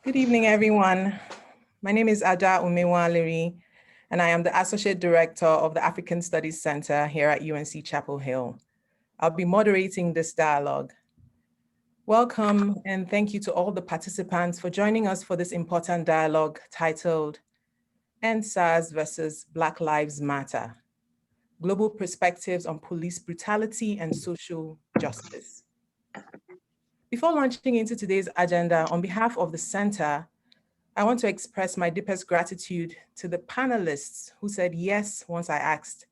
Good evening, everyone. My name is Ada Umewaliri, and I am the Associate Director of the African Studies Center here at UNC Chapel Hill. I'll be moderating this dialogue. Welcome, and thank you to all the participants for joining us for this important dialogue titled End SARs versus Black Lives Matter, Global Perspectives on Police Brutality and Social Justice. Before launching into today's agenda, on behalf of the center, I want to express my deepest gratitude to the panelists who said yes once I asked,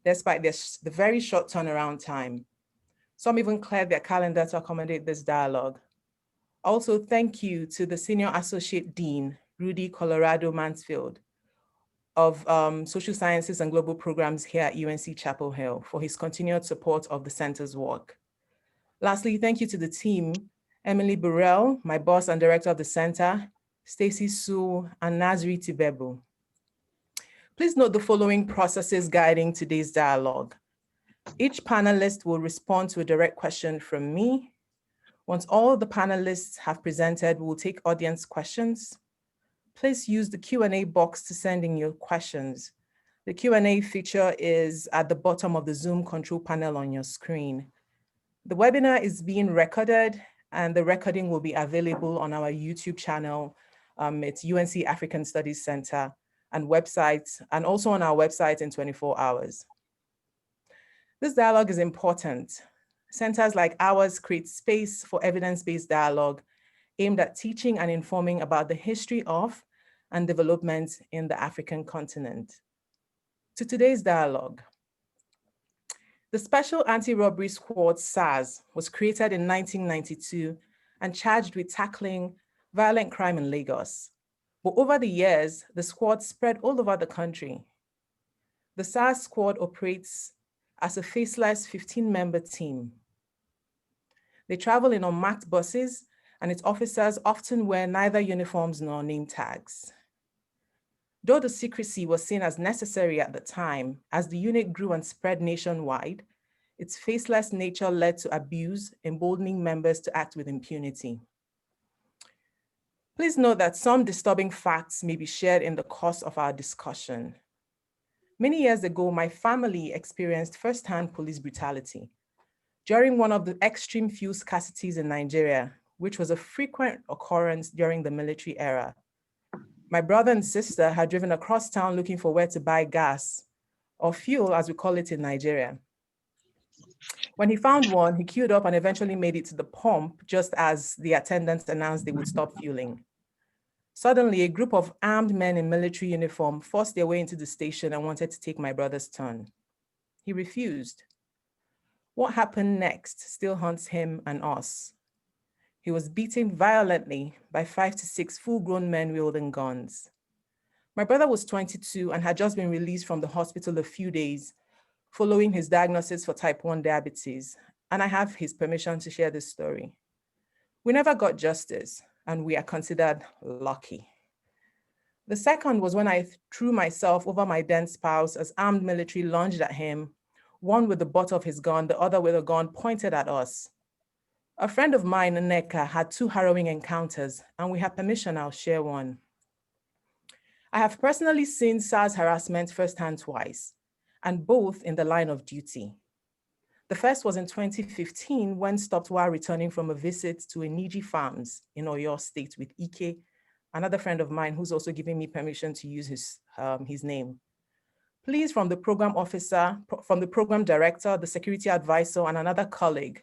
despite the very short turnaround time. Some even cleared their calendar to accommodate this dialogue. Also, thank you to the Senior Associate Dean, Rudy Colorado Mansfield, of Social Sciences and Global Programs here at UNC Chapel Hill for his continued support of the center's work. Lastly, thank you to the team, Emily Burrell, my boss and director of the center, Stacy Su, and Nazri Tibebu. Please note the following processes guiding today's dialogue. Each panelist will respond to a direct question from me. Once all the panelists have presented, we will take audience questions. Please use the Q&A box to send in your questions. The Q&A feature is at the bottom of the Zoom control panel on your screen. The webinar is being recorded, and the recording will be available on our YouTube channel. It's UNC African Studies Center and website, and also on our website in 24 hours. This dialogue is important. Centers like ours create space for evidence-based dialogue aimed at teaching and informing about the history of and development in the African continent. To today's dialogue. The Special Anti-Robbery Squad, SARS, was created in 1992 and charged with tackling violent crime in Lagos. But over the years, the squad spread all over the country. The SARS squad operates as a faceless 15-member team. They travel in unmarked buses, and its officers often wear neither uniforms nor name tags. Though the secrecy was seen as necessary at the time, as the unit grew and spread nationwide, its faceless nature led to abuse, emboldening members to act with impunity. Please note that some disturbing facts may be shared in the course of our discussion. Many years ago, my family experienced firsthand police brutality during one of the extreme fuel scarcities in Nigeria, which was a frequent occurrence during the military era. My brother and sister had driven across town looking for where to buy gas, or fuel as we call it in Nigeria. When he found one, he queued up and eventually made it to the pump just as the attendants announced they would stop fueling. Suddenly, a group of armed men in military uniform forced their way into the station and wanted to take my brother's turn. He refused. What happened next still haunts him and us. He was beaten violently by 5 to 6 full-grown men wielding guns. My brother was 22 and had just been released from the hospital a few days following his diagnosis for type 1 diabetes, and I have his permission to share this story. We never got justice, and we are considered lucky. The second was when I threw myself over my then spouse as armed military lunged at him, one with the butt of his gun, the other with a gun pointed at us. A friend of mine, Nneka, had 2 harrowing encounters, and we have permission, I'll share one. I have personally seen SARS harassment firsthand twice, and both in the line of duty. The first was in 2015 when stopped while returning from a visit to Eniji Farms in Oyo State with Ike, another friend of mine who's also giving me permission to use his name. Please, from the program officer, from the program director, the security advisor, and another colleague,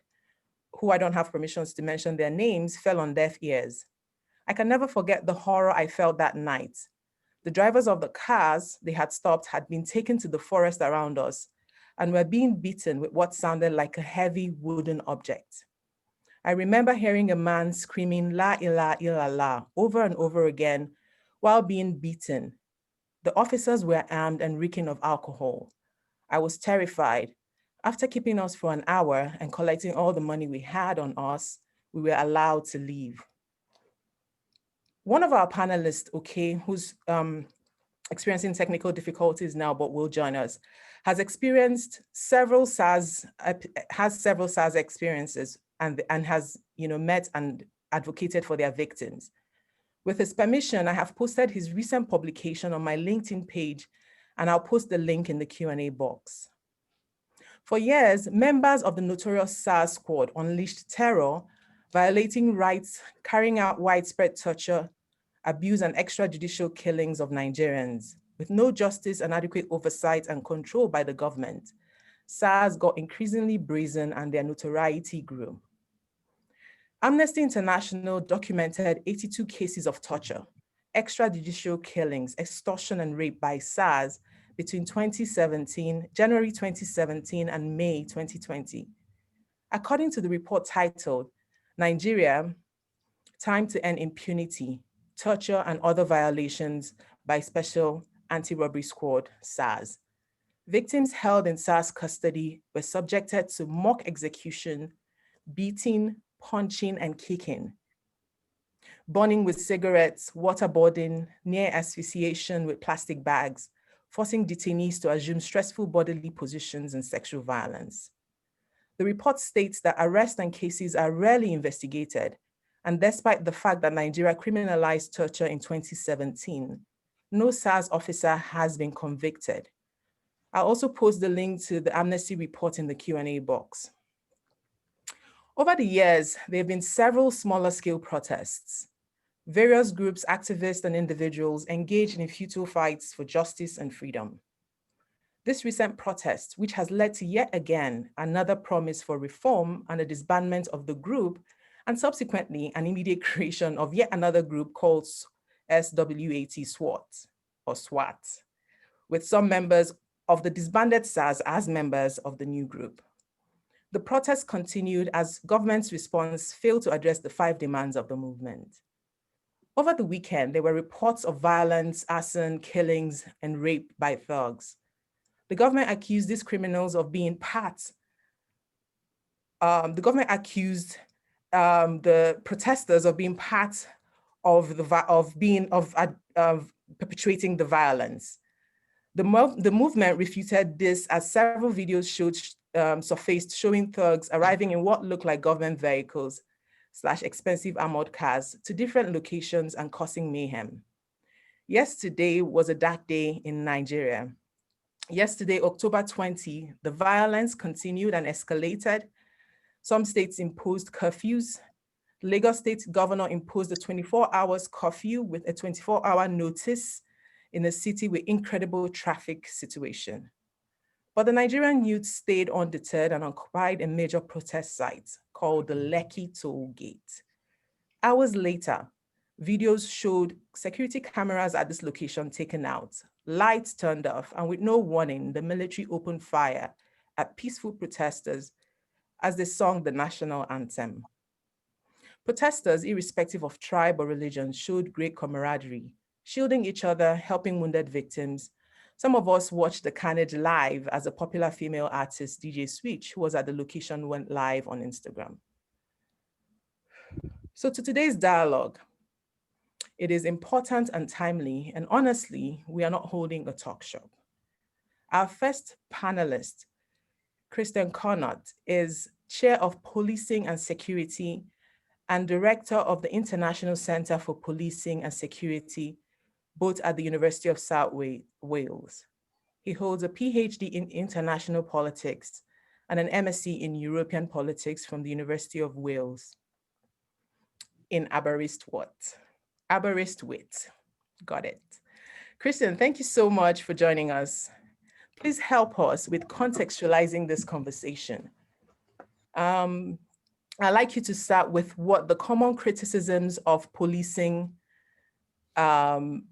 who I don't have permissions to mention their names, fell on deaf ears. I can never forget the horror I felt that night. The drivers of the cars they had stopped had been taken to the forest around us and were being beaten with what sounded like a heavy wooden object. I remember hearing a man screaming "La ilaha illallah" over and over again while being beaten. The officers were armed and reeking of alcohol. I was terrified. After keeping us for an hour and collecting all the money we had on us, we were allowed to leave. One of our panelists, okay, who's experiencing technical difficulties now but will join us, has experienced several SARS experiences and has met and advocated for their victims. With his permission, I have posted his recent publication on my LinkedIn page, and I'll post the link in the Q&A box. For years, members of the notorious SARs squad unleashed terror, violating rights, carrying out widespread torture, abuse, and extrajudicial killings of Nigerians. With no justice and adequate oversight and control by the government, SARs got increasingly brazen and their notoriety grew. Amnesty International documented 82 cases of torture, extrajudicial killings, extortion, and rape by SARs between January 2017 and May 2020. According to the report titled, Nigeria, Time to End Impunity, Torture and Other Violations by Special Anti-Robbery Squad, SARs. Victims held in SARs custody were subjected to mock execution, beating, punching, and kicking, burning with cigarettes, waterboarding, near asphyxiation with plastic bags, forcing detainees to assume stressful bodily positions, and sexual violence. The report states that arrests and cases are rarely investigated, and despite the fact that Nigeria criminalized torture in 2017, no SARs officer has been convicted. I'll also post the link to the Amnesty report in the Q&A box. Over the years, there have been several smaller scale protests. Various groups, activists, and individuals engaged in futile fights for justice and freedom. This recent protest, which has led to yet again another promise for reform and a disbandment of the group, and subsequently an immediate creation of yet another group called SWAT, or SWAT, with some members of the disbanded SARs as members of the new group. The protests continued as government's response failed to address the 5 demands of the movement. Over the weekend, there were reports of violence, arson, killings, and rape by thugs. The government accused these criminals of being the protesters of being part of perpetrating the violence. The movement refuted this as several videos surfaced showing thugs arriving in what looked like government vehicles / expensive armored cars to different locations and causing mayhem. Yesterday was a dark day in Nigeria. Yesterday, October 20, the violence continued and escalated. Some states imposed curfews. Lagos State governor imposed a 24 hours curfew with a 24-hour notice in a city with incredible traffic situation. But the Nigerian youth stayed undeterred and occupied a major protest site called the Lekki Toll Gate. Hours later, videos showed security cameras at this location taken out, lights turned off, and with no warning, the military opened fire at peaceful protesters as they sung the national anthem. Protesters, irrespective of tribe or religion, showed great camaraderie, shielding each other, helping wounded victims. Some of us watched the carnage live as a popular female artist, DJ Switch, who was at the location, went live on Instagram. So to today's dialogue, it is important and timely, and honestly, we are not holding a talk shop. Our first panelist, Christian Connaught, is Chair of Policing and Security and Director of the International Center for Policing and Security, both at the University of South Wales. He holds a PhD in International Politics and an MSc in European Politics from the University of Wales in Aberystwyth. Got it. Christian, thank you so much for joining us. Please help us with contextualizing this conversation. I'd like you to start with what the common criticisms of policing, are. And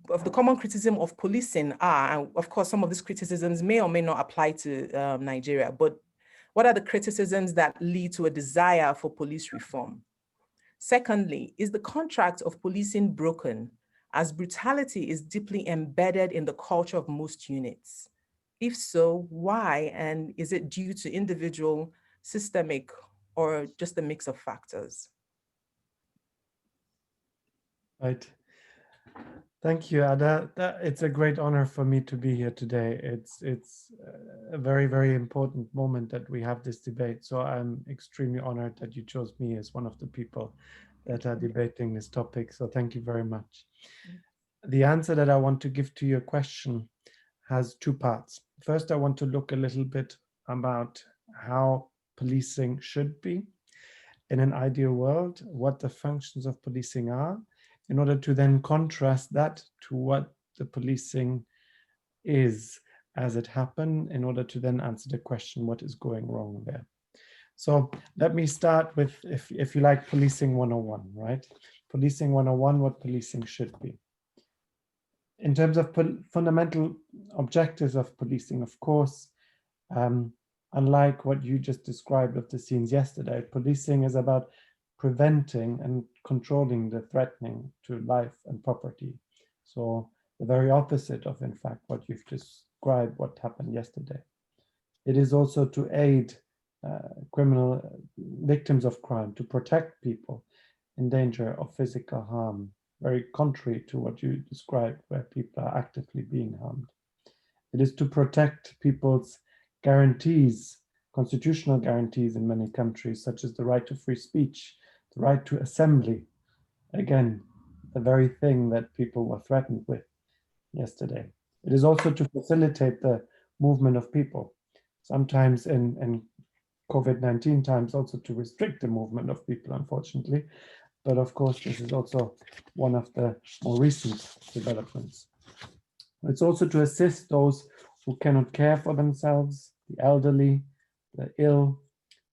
of course, some of these criticisms may or may not apply to Nigeria, but what are the criticisms that lead to a desire for police reform? Secondly, is the contract of policing broken, as brutality is deeply embedded in the culture of most units? If so, why? And is it due to individual, systemic, or just a mix of factors? Right. Thank you, Ada. It's a great honor for me to be here today. It's a very, very important moment that we have this debate. So I'm extremely honored that you chose me as one of the people that are debating this topic. So thank you very much. The answer that I want to give to your question has two parts. First, I want to look a little bit about how policing should be in an ideal world, what the functions of policing are, in order to then contrast that to what the policing is as it happened, in order to then answer the question, what is going wrong there? So let me start with, if you like, policing 101, right? Policing 101, what policing should be. In terms of fundamental objectives of policing, of course, unlike what you just described of the scenes yesterday, policing is about preventing and controlling the threatening to life and property. So the very opposite of, in fact, what you've described, what happened yesterday. It is also to aid criminal victims of crime, to protect people in danger of physical harm, very contrary to what you described, where people are actively being harmed. It is to protect people's guarantees, constitutional guarantees in many countries, such as the right to free speech, the right to assembly. Again, the very thing that people were threatened with yesterday. It is also to facilitate the movement of people, sometimes in COVID-19 times also to restrict the movement of people, unfortunately. But of course, this is also one of the more recent developments. It's also to assist those who cannot care for themselves, the elderly, the ill.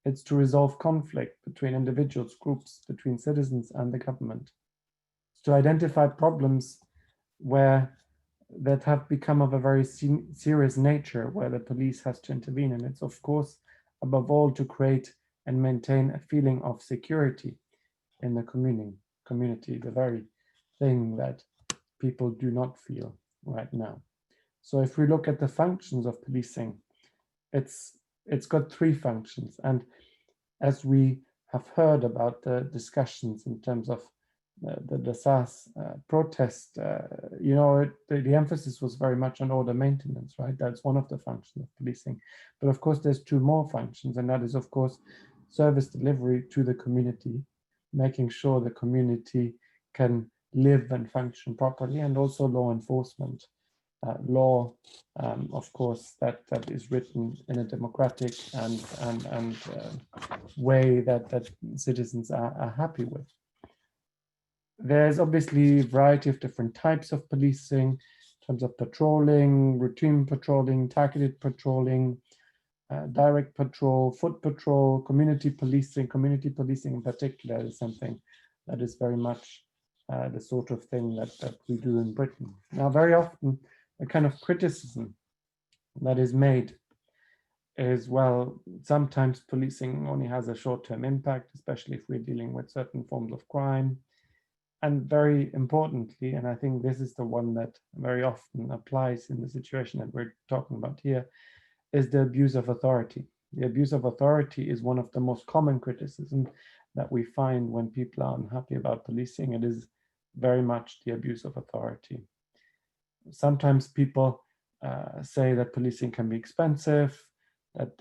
It's to resolve conflict between individuals, groups, between citizens and the government. It's to identify problems that have become of a very serious nature, where the police has to intervene. And it's, of course, above all, to create and maintain a feeling of security in the community, the very thing that people do not feel right now. So if we look at the functions of policing, it's got three functions. And as we have heard about the discussions in terms of the SARs protest, the emphasis was very much on order maintenance, right? That's one of the functions of policing. But of course, there's two more functions, and that is, of course, service delivery to the community, making sure the community can live and function properly, and also law enforcement. Law, of course, that is written in a democratic and way that citizens are happy with. There's obviously a variety of different types of policing in terms of patrolling, routine patrolling, targeted patrolling, direct patrol, foot patrol, community policing. Community policing in particular is something that is very much the sort of thing that we do in Britain. Now, very often, a kind of criticism that is made is, well, sometimes policing only has a short-term impact, especially if we're dealing with certain forms of crime. And very importantly, and I think this is the one that very often applies in the situation that we're talking about here, is the abuse of authority. The abuse of authority is one of the most common criticisms that we find when people are unhappy about policing. It is very much the abuse of authority. Sometimes people say that policing can be expensive, that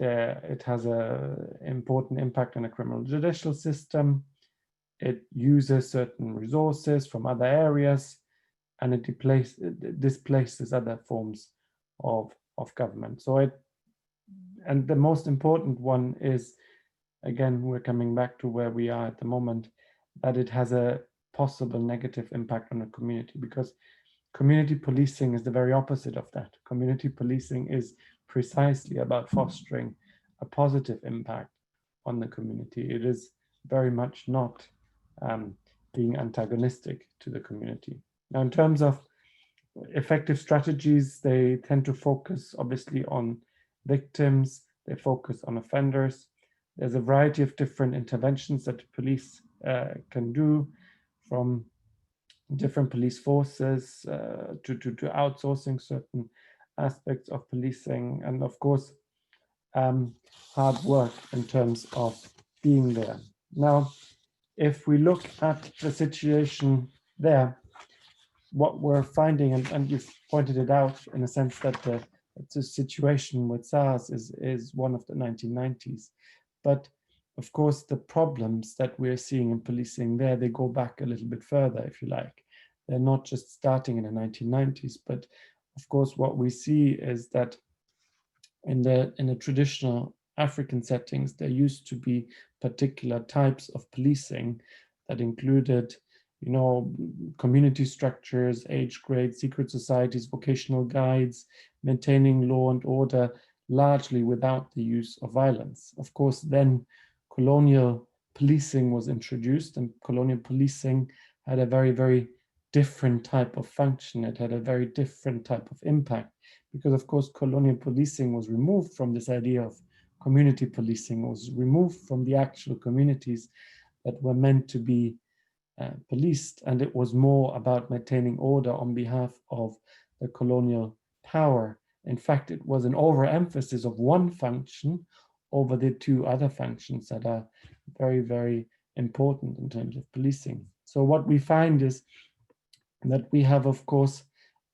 it has an important impact on the criminal judicial system. It uses certain resources from other areas, and it displaces other forms of government. So and the most important one is, again, we're coming back to where we are at the moment, that it has a possible negative impact on the community, because community policing is the very opposite of that. Community policing is precisely about fostering a positive impact on the community. It is very much not being antagonistic to the community. Now, in terms of effective strategies, they tend to focus obviously on victims, they focus on offenders. There's a variety of different interventions that the police can do, from different police forces to outsourcing certain aspects of policing, and of course, hard work in terms of being there. Now, if we look at the situation there, what we're finding, and you've pointed it out in a sense that the situation with SARS is one of the 1990s, but of course, the problems that we're seeing in policing there, they go back a little bit further, if you like. They're not just starting in the 1990s, but of course, what we see is that in the traditional African settings, there used to be particular types of policing that included, community structures, age grades, secret societies, vocational guides, maintaining law and order, largely without the use of violence. Of course, then colonial policing was introduced, and colonial policing had a very, very different type of function. It had a very different type of impact, because of course colonial policing was removed from this idea of community policing, was removed from the actual communities that were meant to be policed, and it was more about maintaining order on behalf of the colonial power. In fact, it was an overemphasis of one function over the two other functions that are very, very important in terms of policing. So what we find is that we have, of course,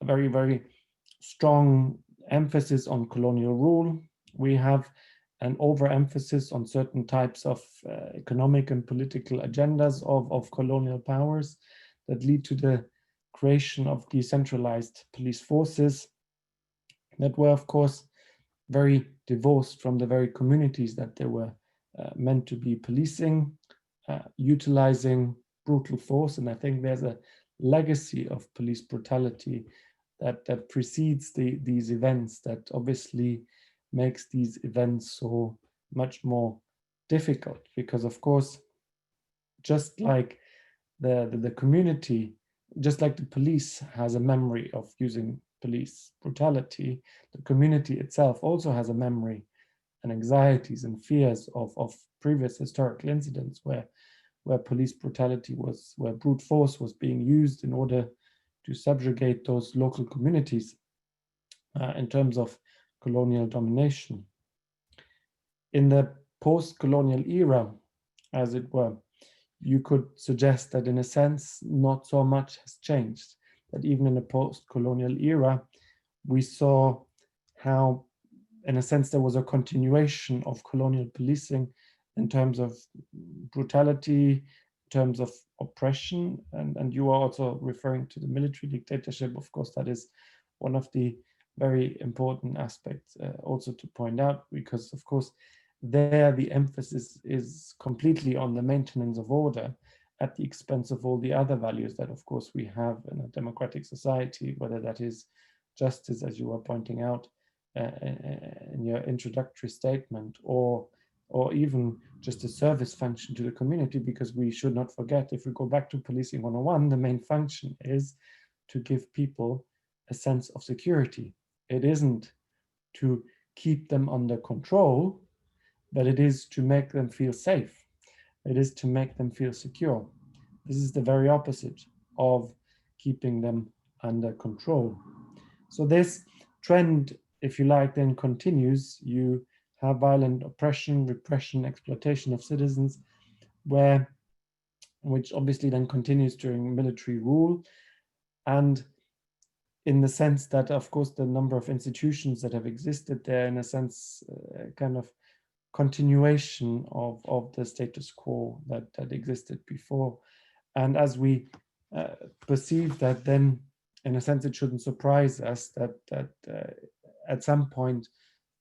a very, very strong emphasis on colonial rule. We have an overemphasis on certain types of economic and political agendas of colonial powers that lead to the creation of decentralized police forces that were, of course, very divorced from the very communities that they were meant to be policing, utilizing brutal force. And I think there's a legacy of police brutality that precedes these events, that obviously makes these events so much more difficult, because of course, just like the community, just like the police has a memory of using police brutality, the community itself also has a memory and anxieties and fears of previous historical incidents where police brutality was, where brute force was being used in order to subjugate those local communities in terms of colonial domination. In the post-colonial era, as it were, you could suggest that in a sense, not so much has changed, that even in the post-colonial era, we saw how, in a sense, there was a continuation of colonial policing in terms of brutality, in terms of oppression, and you are also referring to the military dictatorship. Of course, that is one of the very important aspects also to point out, because of course there the emphasis is completely on the maintenance of order at the expense of all the other values that of course we have in a democratic society, whether that is justice, as you were pointing out in your introductory statement, or even just a service function to the community, because we should not forget, if we go back to Policing 101, the main function is to give people a sense of security. It isn't to keep them under control, but it is to make them feel safe. It is to make them feel secure. This is the very opposite of keeping them under control. So this trend, if you like, then continues. You have violent oppression, repression, exploitation of citizens, which obviously then continues during military rule. And in the sense that, of course, the number of institutions that have existed there, in a sense, kind of continuation of the status quo that existed before. And as we perceive that, then in a sense, it shouldn't surprise us that at some point,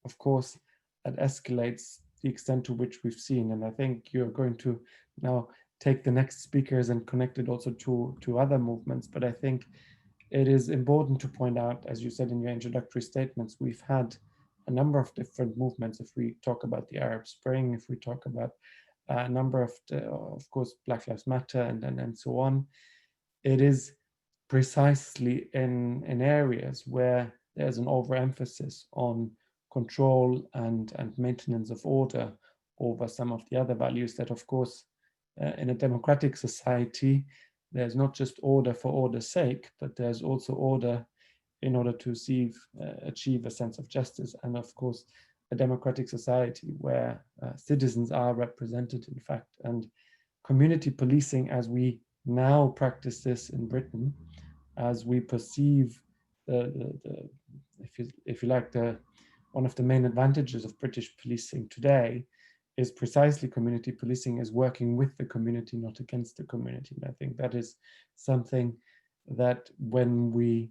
of course, that escalates the extent to which we've seen. And I think you're going to now take the next speakers and connect it also to other movements. But I think it is important to point out, as you said in your introductory statements, we've had a number of different movements. If we talk about the Arab Spring, if we talk about a number of course, Black Lives Matter and so on, it is precisely in areas where there's an overemphasis on control and maintenance of order over some of the other values that, of course, in a democratic society, there's not just order for order's sake, but there's also order in order to achieve a sense of justice. And of course, a democratic society where citizens are represented, in fact, and community policing, as we now practice this in Britain, as we perceive if you like, one of the main advantages of British policing today is precisely community policing, is working with the community, not against the community. And I think that is something that when we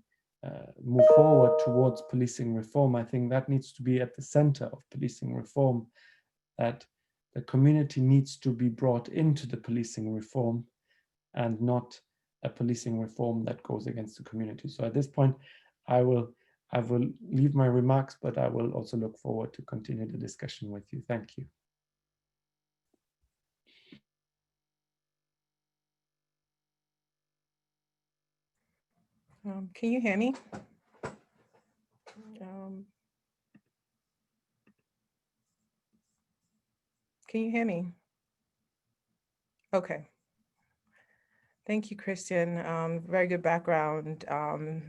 move forward towards policing reform, I think that needs to be at the center of policing reform, that the community needs to be brought into the policing reform and not a policing reform that goes against the community. So at this point, I will leave my remarks, but I will also look forward to continue the discussion with you. Thank you. Can you hear me? Can you hear me? Okay. Thank you, Christian. Very good background.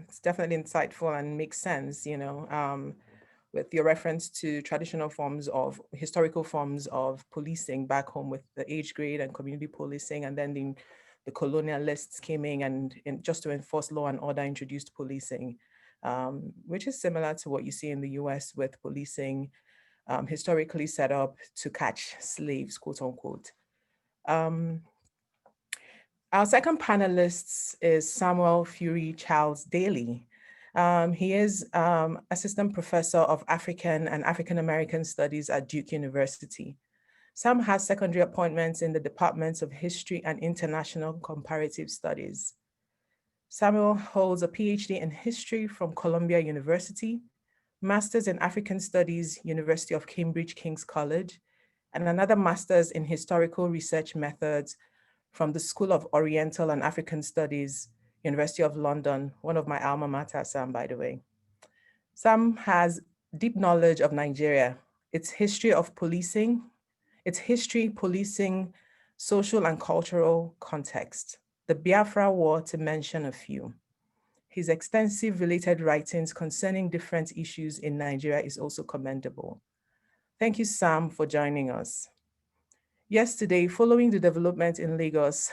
It's definitely insightful and makes sense, you know, with your reference to traditional forms of, historical forms of policing back home with the age grade and community policing, and then the colonialists came in and just to enforce law and order introduced policing, which is similar to what you see in the US with policing historically set up to catch slaves, quote unquote. Our second panelist is Samuel Fury Charles Daly. He is Assistant Professor of African and African American Studies at Duke University. Sam has secondary appointments in the Departments of History and International Comparative Studies. Samuel holds a PhD in History from Columbia University, Master's in African Studies, University of Cambridge, King's College, and another Master's in Historical Research Methods from the School of Oriental and African Studies, University of London, one of my alma mater, Sam, by the way. Sam has deep knowledge of Nigeria, its history of policing, its history, policing, social and cultural context, the Biafra War, to mention a few. His extensive related writings concerning different issues in Nigeria is also commendable. Thank you, Sam, for joining us. Yesterday, following the development in Lagos,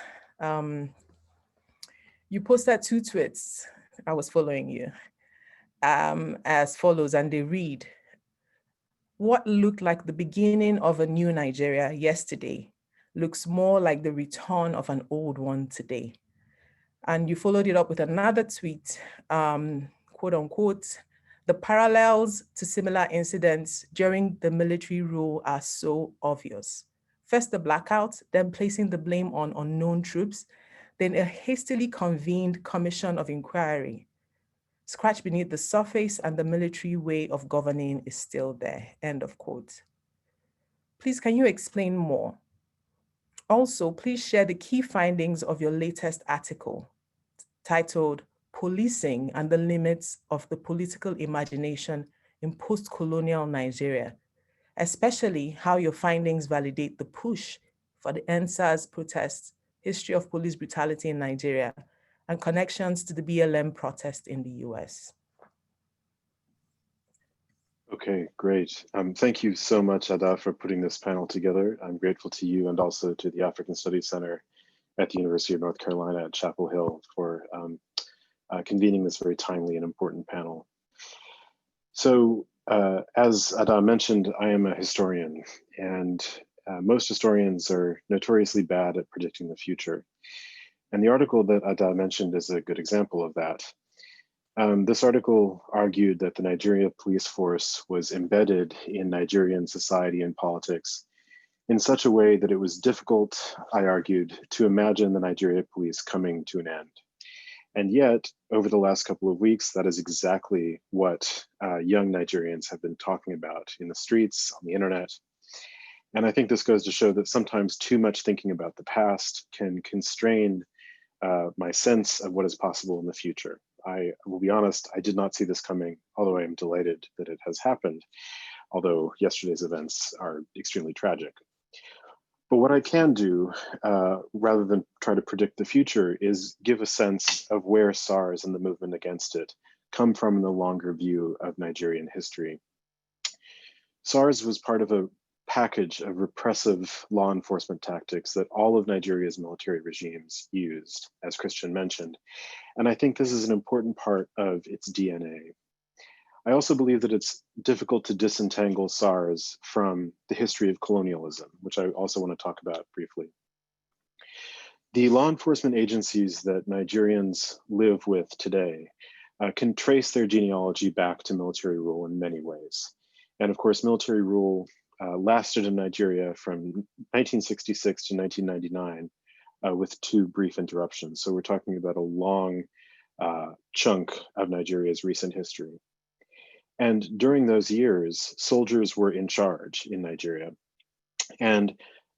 you posted 2 tweets. I was following you as follows, and they read, "What looked like the beginning of a new Nigeria yesterday looks more like the return of an old one today." And you followed it up with another tweet, quote unquote, "The parallels to similar incidents during the military rule are so obvious. First the blackout, then placing the blame on unknown troops, then a hastily convened commission of inquiry. Scratch beneath the surface and the military way of governing is still there," end of quote. Please, can you explain more? Also, please share the key findings of your latest article titled "Policing and the Limits of the Political Imagination in Post-Colonial Nigeria," especially how your findings validate the push for the SARs protests, history of police brutality in Nigeria, and connections to the BLM protest in the US. Okay, great. Thank you so much, Ada, for putting this panel together. I'm grateful to you and also to the African Studies Center at the University of North Carolina at Chapel Hill for convening this very timely and important panel. So as Ada mentioned, I am a historian, and most historians are notoriously bad at predicting the future. And the article that Ada mentioned is a good example of that. This article argued that the Nigeria police force was embedded in Nigerian society and politics in such a way that it was difficult, I argued, to imagine the Nigeria police coming to an end. And yet, over the last couple of weeks, that is exactly what young Nigerians have been talking about in the streets, on the internet. And I think this goes to show that sometimes too much thinking about the past can constrain my sense of what is possible in the future. I will be honest, I did not see this coming, although I am delighted that it has happened, although yesterday's events are extremely tragic. But what I can do, rather than try to predict the future, is give a sense of where SARs and the movement against it come from in the longer view of Nigerian history. SARs was part of a package of repressive law enforcement tactics that all of Nigeria's military regimes used, as Christian mentioned. And I think this is an important part of its DNA. I also believe that it's difficult to disentangle SARs from the history of colonialism, which I also want to talk about briefly. The law enforcement agencies that Nigerians live with today can trace their genealogy back to military rule in many ways. And of course, military rule lasted in Nigeria from 1966 to 1999 with 2 brief interruptions. So we're talking about a long chunk of Nigeria's recent history. And during those years, soldiers were in charge in Nigeria. And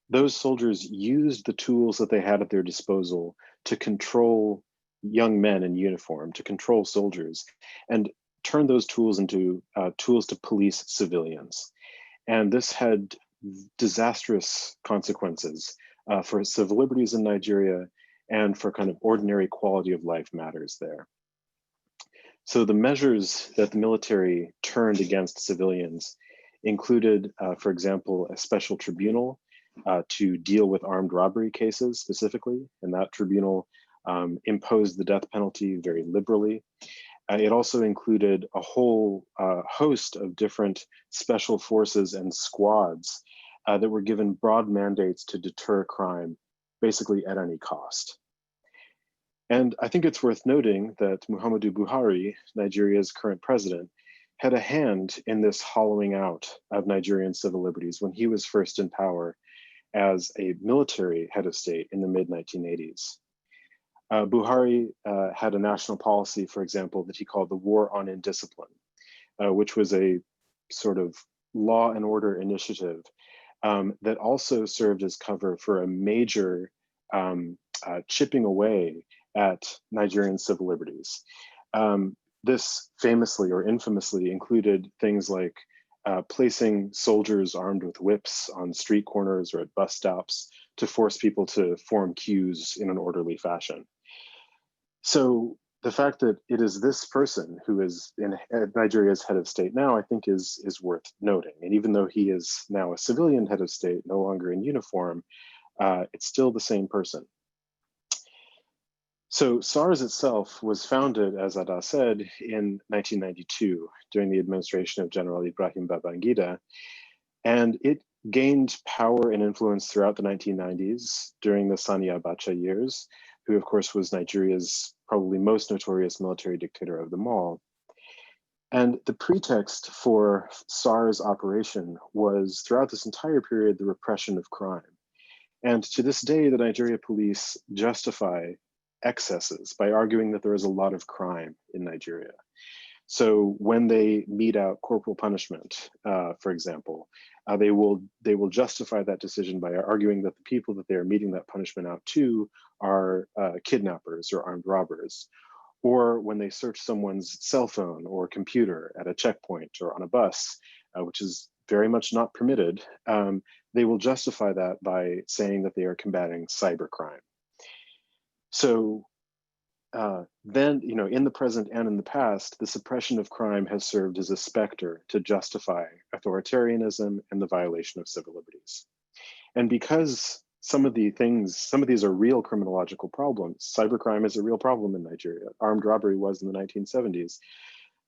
those soldiers used the tools that they had at their disposal to control young men in uniform, to control soldiers, and turn those tools into tools to police civilians. And this had disastrous consequences for civil liberties in Nigeria and for kind of ordinary quality of life matters there. So the measures that the military turned against civilians included, for example, a special tribunal to deal with armed robbery cases specifically, and that tribunal imposed the death penalty very liberally. It also included a whole host of different special forces and squads that were given broad mandates to deter crime, basically at any cost. And I think it's worth noting that Muhammadu Buhari, Nigeria's current president, had a hand in this hollowing out of Nigerian civil liberties when he was first in power as a military head of state in the mid-1980s. Buhari had a national policy, for example, that he called the War on Indiscipline, which was a sort of law and order initiative that also served as cover for a major chipping away at Nigerian civil liberties. This famously or infamously included things like placing soldiers armed with whips on street corners or at bus stops to force people to form queues in an orderly fashion. So the fact that it is this person who is in Nigeria's head of state now, I think is worth noting. And even though he is now a civilian head of state, no longer in uniform, it's still the same person. So SARS itself was founded, as Ada said, in 1992 during the administration of General Ibrahim Babangida, and it gained power and influence throughout the 1990s during the Sani Abacha years, who of course was Nigeria's probably most notorious military dictator of them all. And the pretext for SARS operation was throughout this entire period, the repression of crime. And to this day, the Nigeria police justify excesses by arguing that there is a lot of crime in Nigeria. So when they mete out corporal punishment, for example, they will justify that decision by arguing that the people that they are meting that punishment out to are kidnappers or armed robbers. Or when they search someone's cell phone or computer at a checkpoint or on a bus, which is very much not permitted, they will justify that by saying that they are combating cybercrime. So then, in the present and in the past, the suppression of crime has served as a specter to justify authoritarianism and the violation of civil liberties. And because some of these are real criminological problems, cybercrime is a real problem in Nigeria. Armed robbery was in the 1970s.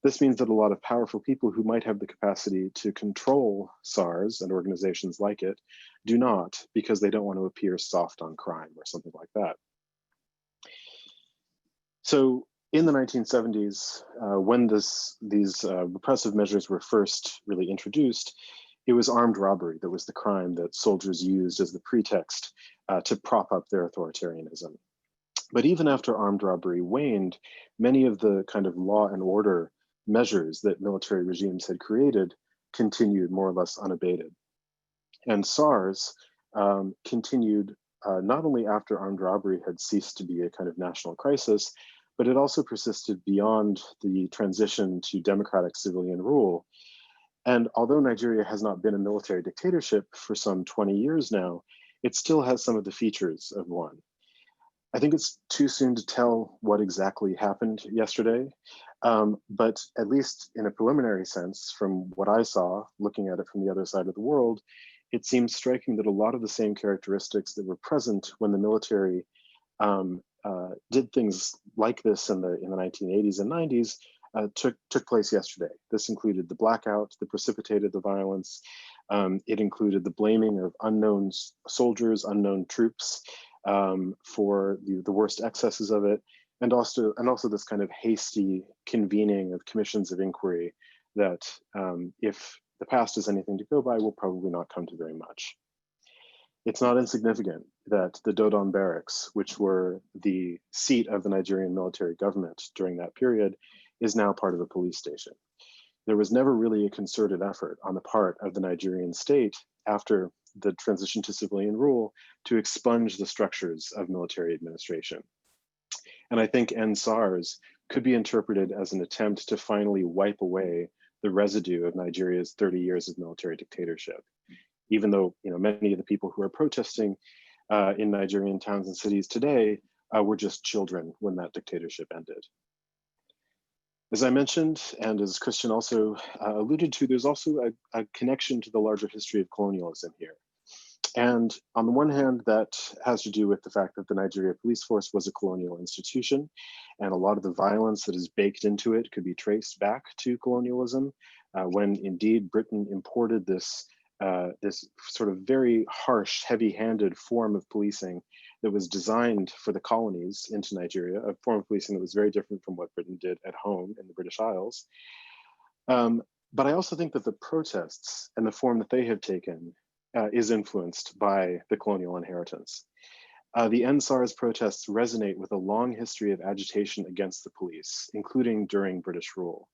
This means that a lot of powerful people who might have the capacity to control SARS and organizations like it do not, because they don't want to appear soft on crime or something like that. So in the 1970s, when these repressive measures were first really introduced, it was armed robbery that was the crime that soldiers used as the pretext to prop up their authoritarianism. But even after armed robbery waned, many of the kind of law and order measures that military regimes had created continued more or less unabated. And SARS continued not only after armed robbery had ceased to be a kind of national crisis, but it also persisted beyond the transition to democratic civilian rule. And although Nigeria has not been a military dictatorship for some 20 years now, it still has some of the features of one. I think it's too soon to tell what exactly happened yesterday, but at least in a preliminary sense, from what I saw, looking at it from the other side of the world, it seems striking that a lot of the same characteristics that were present when the military did things like this in the 1980s and 90s took place yesterday. This included the blackout that precipitated the violence. It included the blaming of unknown soldiers, unknown troops for the worst excesses of it, and also this kind of hasty convening of commissions of inquiry that, if the past is anything to go by, will probably not come to very much. It's not insignificant that the Dodon barracks, which were the seat of the Nigerian military government during that period, is now part of a police station. There was never really a concerted effort on the part of the Nigerian state after the transition to civilian rule to expunge the structures of military administration. And I think End SARS could be interpreted as an attempt to finally wipe away the residue of Nigeria's 30 years of military dictatorship. Even though many of the people who are protesting in Nigerian towns and cities today were just children when that dictatorship ended. As I mentioned, and as Christian also alluded to, there's also a connection to the larger history of colonialism here. And on the one hand, that has to do with the fact that the Nigeria police force was a colonial institution, and a lot of the violence that is baked into it could be traced back to colonialism, when indeed Britain imported this sort of very harsh, heavy-handed form of policing that was designed for the colonies into Nigeria, a form of policing that was very different from what Britain did at home in the British Isles. But I also think that the protests and the form that they have taken is influenced by the colonial inheritance. The End SARS protests resonate with a long history of agitation against the police, including during British rule.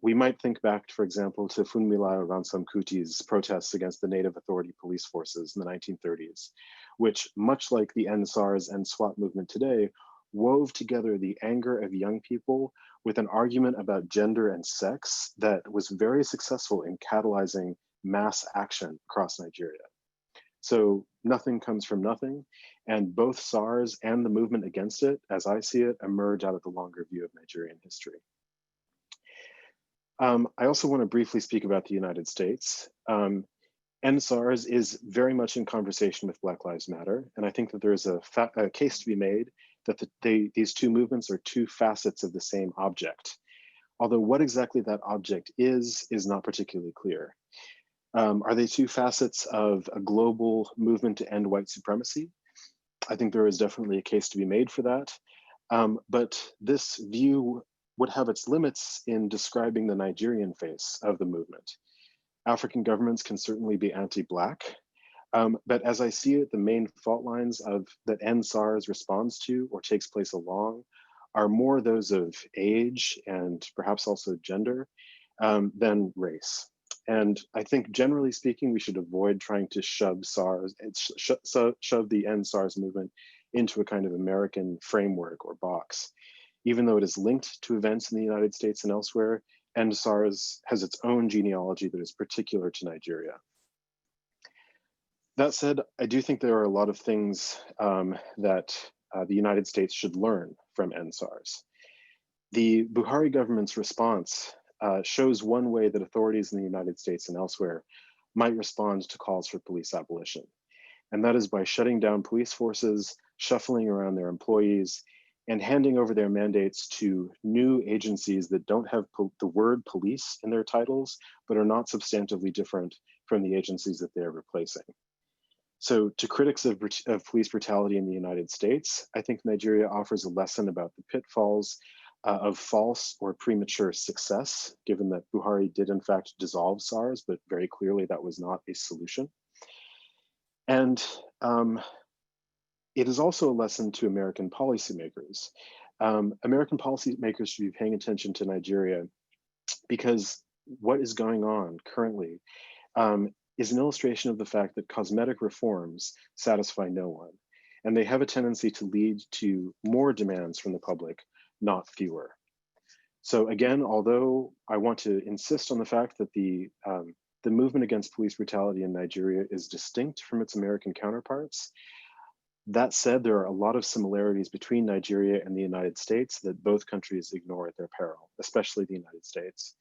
We might think back, for example, to Funmilayo Ransome Kuti's protests against the Native Authority police forces in the 1930s, which, much like the End SARS and SWAT movement today, wove together the anger of young people with an argument about gender and sex that was very successful in catalyzing mass action across Nigeria. So nothing comes from nothing, and both SARS and the movement against it, as I see it, emerge out of the longer view of Nigerian history. I also want to briefly speak about the United States. End SARS is very much in conversation with Black Lives Matter, and I think that there is a case to be made that these two movements are two facets of the same object. Although what exactly that object is not particularly clear. Are they two facets of a global movement to end white supremacy? I think there is definitely a case to be made for that. But this view would have its limits in describing the Nigerian face of the movement. African governments can certainly be anti-Black, but as I see it, the main fault lines that End SARS responds to or takes place along are more those of age and perhaps also gender than race. And I think generally speaking, we should avoid trying to shove the End SARS movement into a kind of American framework or box. Even though it is linked to events in the United States and elsewhere, End SARS has its own genealogy that is particular to Nigeria. That said, I do think there are a lot of things that the United States should learn from End SARS. The Buhari government's response shows one way that authorities in the United States and elsewhere might respond to calls for police abolition. And that is by shutting down police forces, shuffling around their employees, and handing over their mandates to new agencies that don't have the word police in their titles, but are not substantively different from the agencies that they're replacing. So to critics of police brutality in the United States, I think Nigeria offers a lesson about the pitfalls of false or premature success, given that Buhari did in fact dissolve SARS, but very clearly that was not a solution. And it is also a lesson to American policymakers. American policymakers should be paying attention to Nigeria because what is going on currently is an illustration of the fact that cosmetic reforms satisfy no one, and they have a tendency to lead to more demands from the public, not fewer. So again, although I want to insist on the fact that the movement against police brutality in Nigeria is distinct from its American counterparts, that said, there are a lot of similarities between Nigeria and the United States that both countries ignore at their peril, especially the United States.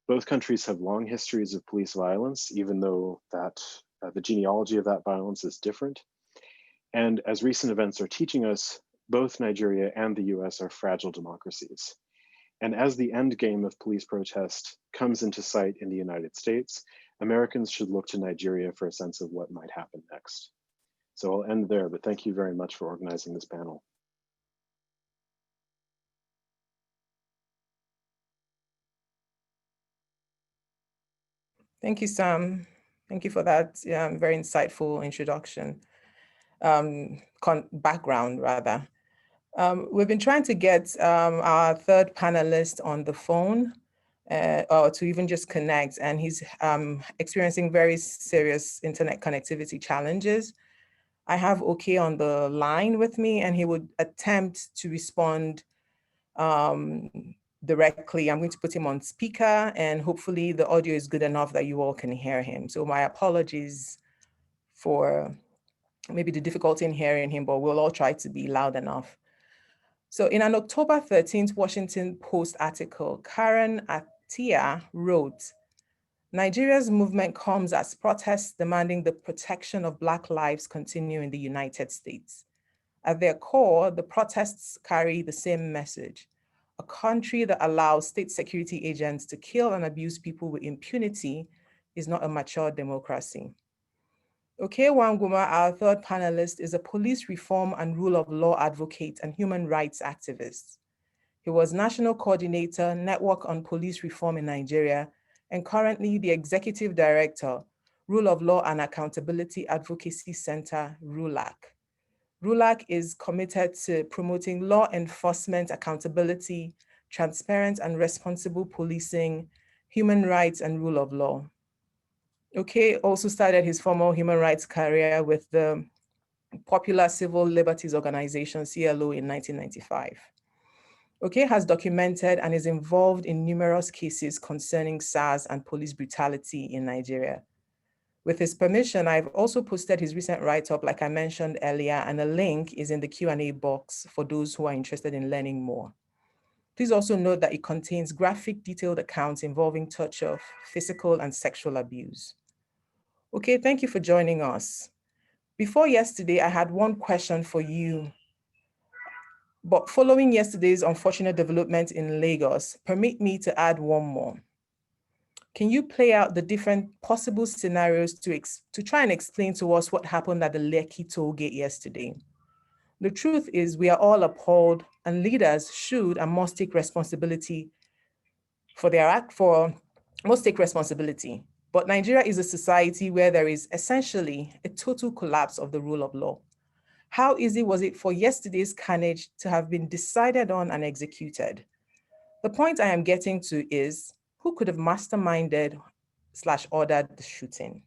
Both countries have long histories of police violence, even though the genealogy of that violence is different. And as recent events are teaching us, both Nigeria and the US are fragile democracies. And as the end game of police protest comes into sight in the United States, Americans should look to Nigeria for a sense of what might happen next. So I'll end there, but thank you very much for organizing this panel. Thank you, Sam. Thank you for that very insightful introduction, background rather. We've been trying to get our third panelist on the phone or to even just connect, and he's experiencing very serious internet connectivity challenges. I have OK on the line with me, and he would attempt to respond directly. I'm going to put him on speaker, and hopefully the audio is good enough that you all can hear him. So my apologies for maybe the difficulty in hearing him, but we'll all try to be loud enough. So in an October 13th Washington Post article, Karen Atia wrote, Nigeria's movement comes as protests demanding the protection of Black lives continue in the United States. At their core, the protests carry the same message. A country that allows state security agents to kill and abuse people with impunity is not a mature democracy. Oke Wanguma, our third panelist, is a police reform and rule of law advocate and human rights activist. He was National Coordinator, Network on Police Reform in Nigeria, and currently the Executive Director, Rule of Law and Accountability Advocacy Center, RULAC. RULAC is committed to promoting law enforcement accountability, transparent and responsible policing, human rights, and rule of law. Oke also started his formal human rights career with the popular Civil Liberties Organization, CLO, in 1995. Oke has documented and is involved in numerous cases concerning SARs and police brutality in Nigeria. With his permission, I've also posted his recent write-up, like I mentioned earlier, and a link is in the Q&A box for those who are interested in learning more. Please also note that it contains graphic, detailed accounts involving torture, physical and sexual abuse. Okay, thank you for joining us. Before yesterday, I had one question for you. But following yesterday's unfortunate development in Lagos, permit me to add one more. Can you play out the different possible scenarios to try and explain to us what happened at the Lekki toll gate yesterday? The truth is we are all appalled, and leaders should and must take responsibility for their act, must take responsibility. But Nigeria is a society where there is essentially a total collapse of the rule of law. How easy was it for yesterday's carnage to have been decided on and executed? The point I am getting to is, who could have masterminded/ordered the shooting?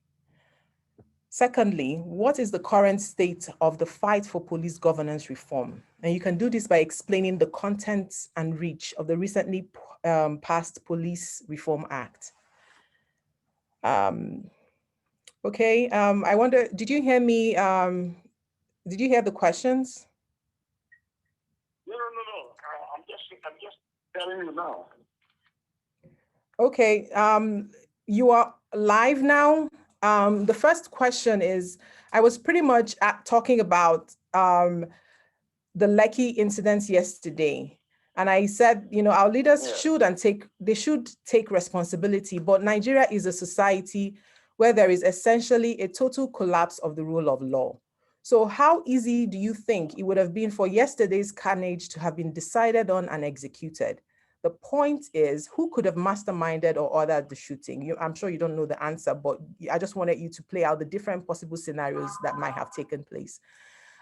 Secondly, what is the current state of the fight for police governance reform? And you can do this by explaining the contents and reach of the recently passed Police Reform Act. Okay, I wonder, did you hear me? Did you hear the questions? No. I'm just telling you now. Okay, you are live now. The first question is, I was pretty much talking about the Lekki incidents yesterday. And I said, you know, our leaders should take responsibility, but Nigeria is a society where there is essentially a total collapse of the rule of law. So how easy do you think it would have been for yesterday's carnage to have been decided on and executed? The point is, who could have masterminded or ordered the shooting? I'm sure you don't know the answer, but I just wanted you to play out the different possible scenarios that might have taken place.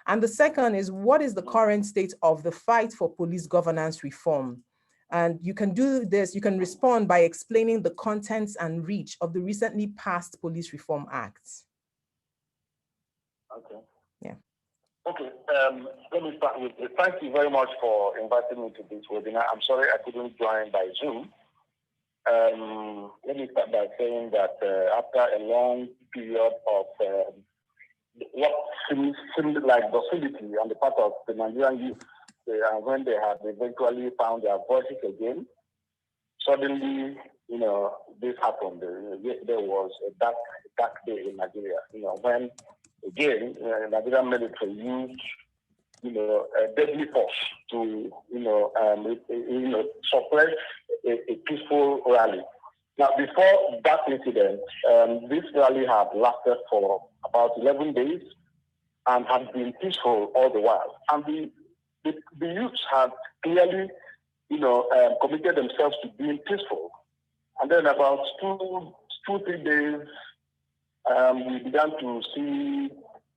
And the second is, what is the current state of the fight for police governance reform? And you can do this, you can respond by explaining the contents and reach of the recently passed Police Reform Act. Okay. Yeah. Okay, let me start with, thank you very much for inviting me to this webinar. I'm sorry I couldn't join by Zoom. Let me start by saying that after a long period of what seemed like docility on the part of the Nigerian youth, when they had eventually found their voices again, suddenly, you know, this happened. There was a dark day in Nigeria, you know, when, again, Nigerian military used deadly force to, suppress a peaceful rally. Now, before that incident, this rally had lasted for about 11 days and had been peaceful all the while. And the youths had clearly, committed themselves to being peaceful. And then about 2-3 days, we began to see,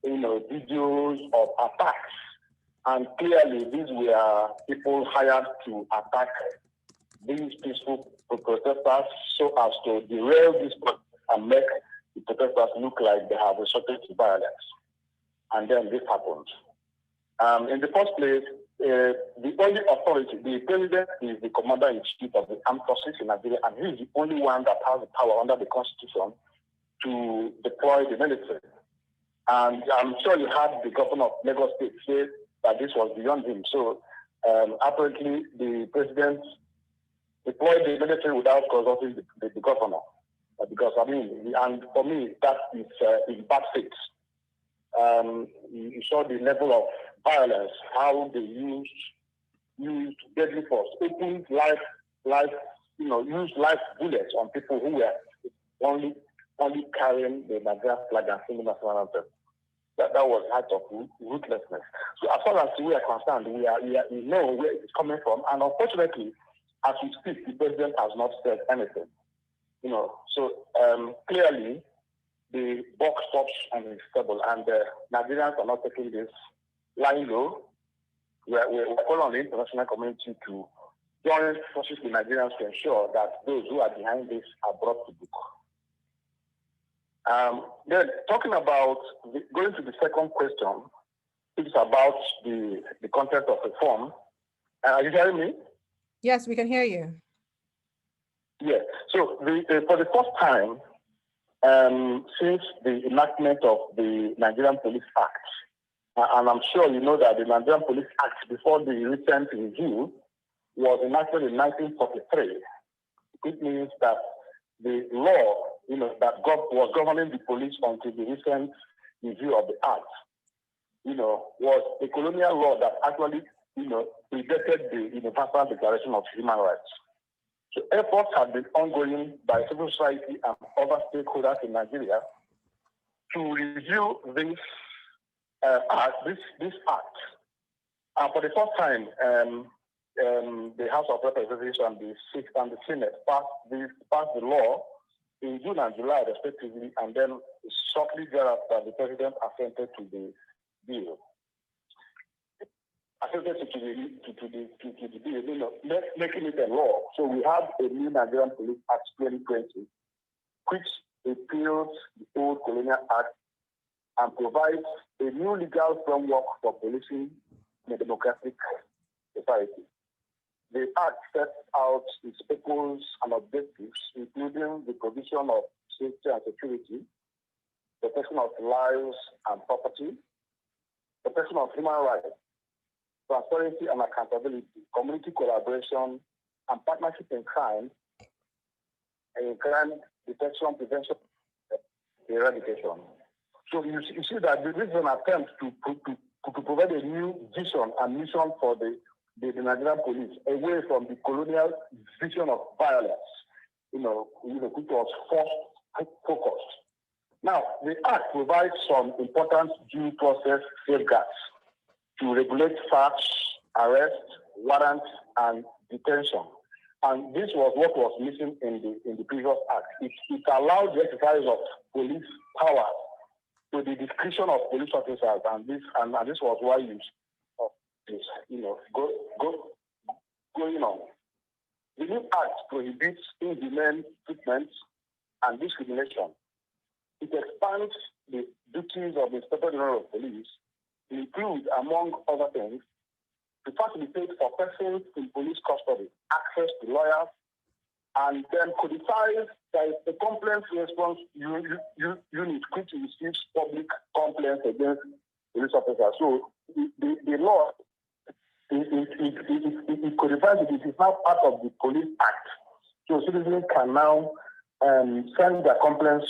videos of attacks. And clearly, these were people hired to attack these peaceful protesters so as to derail this and make the protesters look like they have resorted to violence. And then this happened. In the first place, the only authority, the president is the commander-in-chief of the armed forces in Nigeria, and he is the only one that has the power under the constitution to deploy the military. And I'm sure you heard the governor of Lagos State say that this was beyond him. So apparently the president deployed the military without consulting the governor. Because, and for me, that is bad faith. You saw the level of violence, how they used deadly force, opened used live bullets on people who were only carrying the Nigerian flag and singing national anthem. That was act of ruthlessness. So as far as we are concerned, we know where it is coming from, and unfortunately, as we speak, the president has not said anything. So clearly, the buck stops and is stable, and Nigerians are not taking this lying low. We're calling on the international community to join forces with Nigerians to ensure that those who are behind this are brought to book. Then talking about, going to the second question, it's about the content of reform. Are you hearing me? Yes, we can hear you. Yeah, so for the first time, since the enactment of the Nigerian Police Act, and I'm sure you know that the Nigerian Police Act, before the recent review, was enacted in 1943. It means that the law, that was governing the police until the recent review of the Act, was a colonial law that actually, predated the Universal Declaration of Human Rights. So efforts have been ongoing by civil society and other stakeholders in Nigeria to review this act. And for the first time, the House of Representatives and the Senate passed the law in June and July, respectively, and then shortly thereafter, the president assented to the bill. Assented to the bill, making it a law. So we have a new Nigerian Police Act 2020, which repeals the old Colonial Act and provides a new legal framework for policing in a democratic society. The Act sets out its purpose and objectives, including the provision of safety and security, protection of lives and property, protection of human rights, transparency and accountability, community collaboration, and partnership in crime detection, prevention, eradication. So you see that this is an attempt to provide a new vision and mission for the Nigerian police, away from the colonial vision of violence, which was force focused. Now, the Act provides some important due process safeguards to regulate search, arrest, warrants, and detention. And this was what was missing in the previous Act. It allowed the exercise of police power to the discretion of police officers, and this was why going on. The new Act prohibits inhumane treatment and discrimination. It expands the duties of the Inspector General of Police to include, among other things, to facilitate for persons in police custody access to lawyers, and then codifies that the complaints response unit which receives public complaints against police officers. So the law, it codifies it. It is now part of the Police Act. So citizens can now send their complaints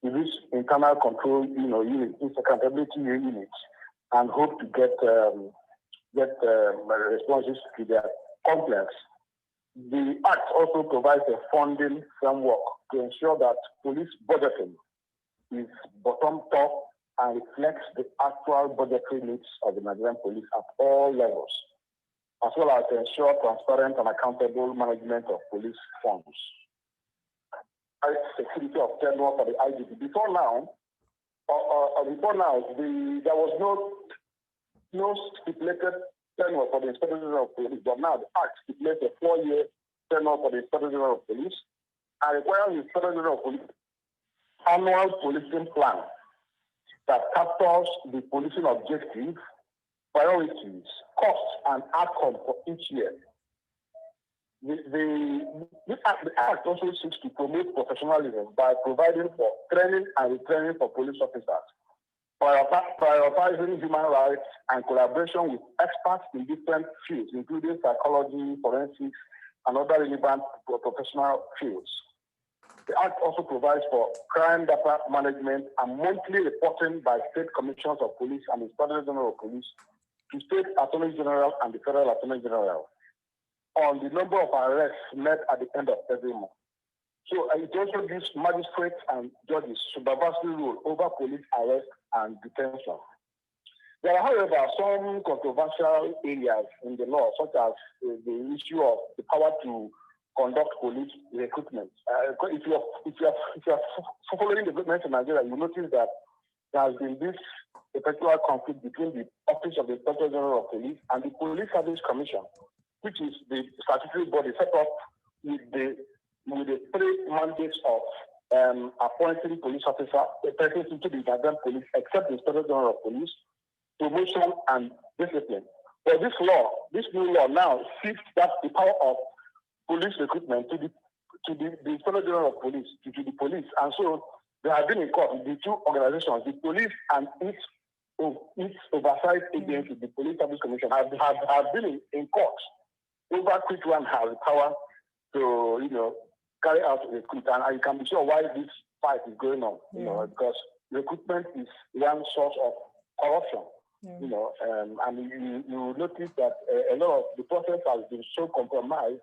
to this internal control, unit, this accountability unit, and hope to get get responses to their complaints. The Act also provides a funding framework to ensure that police budgeting is bottom-up and reflects the actual budgetary needs of the Nigerian police at all levels, as well as to ensure transparent and accountable management of police funds. Security of tenure for the IGP. Before now, there was no stipulated tenure for the Inspector General of Police, but now the Act stipulates a 4-year tenure for the Inspector General of Police and requires the Inspector General of Police annual policing plan that captures the policing objectives, priorities, costs, and outcomes for each year. The Act also seeks to promote professionalism by providing for training and retraining for police officers, prioritizing human rights and collaboration with experts in different fields, including psychology, forensics, and other relevant professional fields. The Act also provides for crime data management and monthly reporting by state commissioners of police and the Inspector General of Police to state attorney general and the federal attorney general on the number of arrests made at the end of every month. So it also gives magistrates and judges supervisory role over police arrest and detention. There are, however, some controversial areas in the law, such as the issue of the power to conduct police recruitment. If you're following the developments in Nigeria, you notice that there has been this perpetual conflict between the Office of the Inspector General of Police and the Police Service Commission, which is the statutory body set up with the 3 mandates of appointing police officer, persons into the Nigerian police, except the Inspector General of Police, promotion and discipline. But this new law now shifts that the power of police recruitment to the Inspector General of Police, to the police. And so they have been in court, the two organizations, the police and its oversight agency, the Police Service Commission, have been in court over which one has the power to, carry out recruitment. And you can be sure why this fight is going on, because recruitment is one source of corruption. And you notice that a lot of the process has been so compromised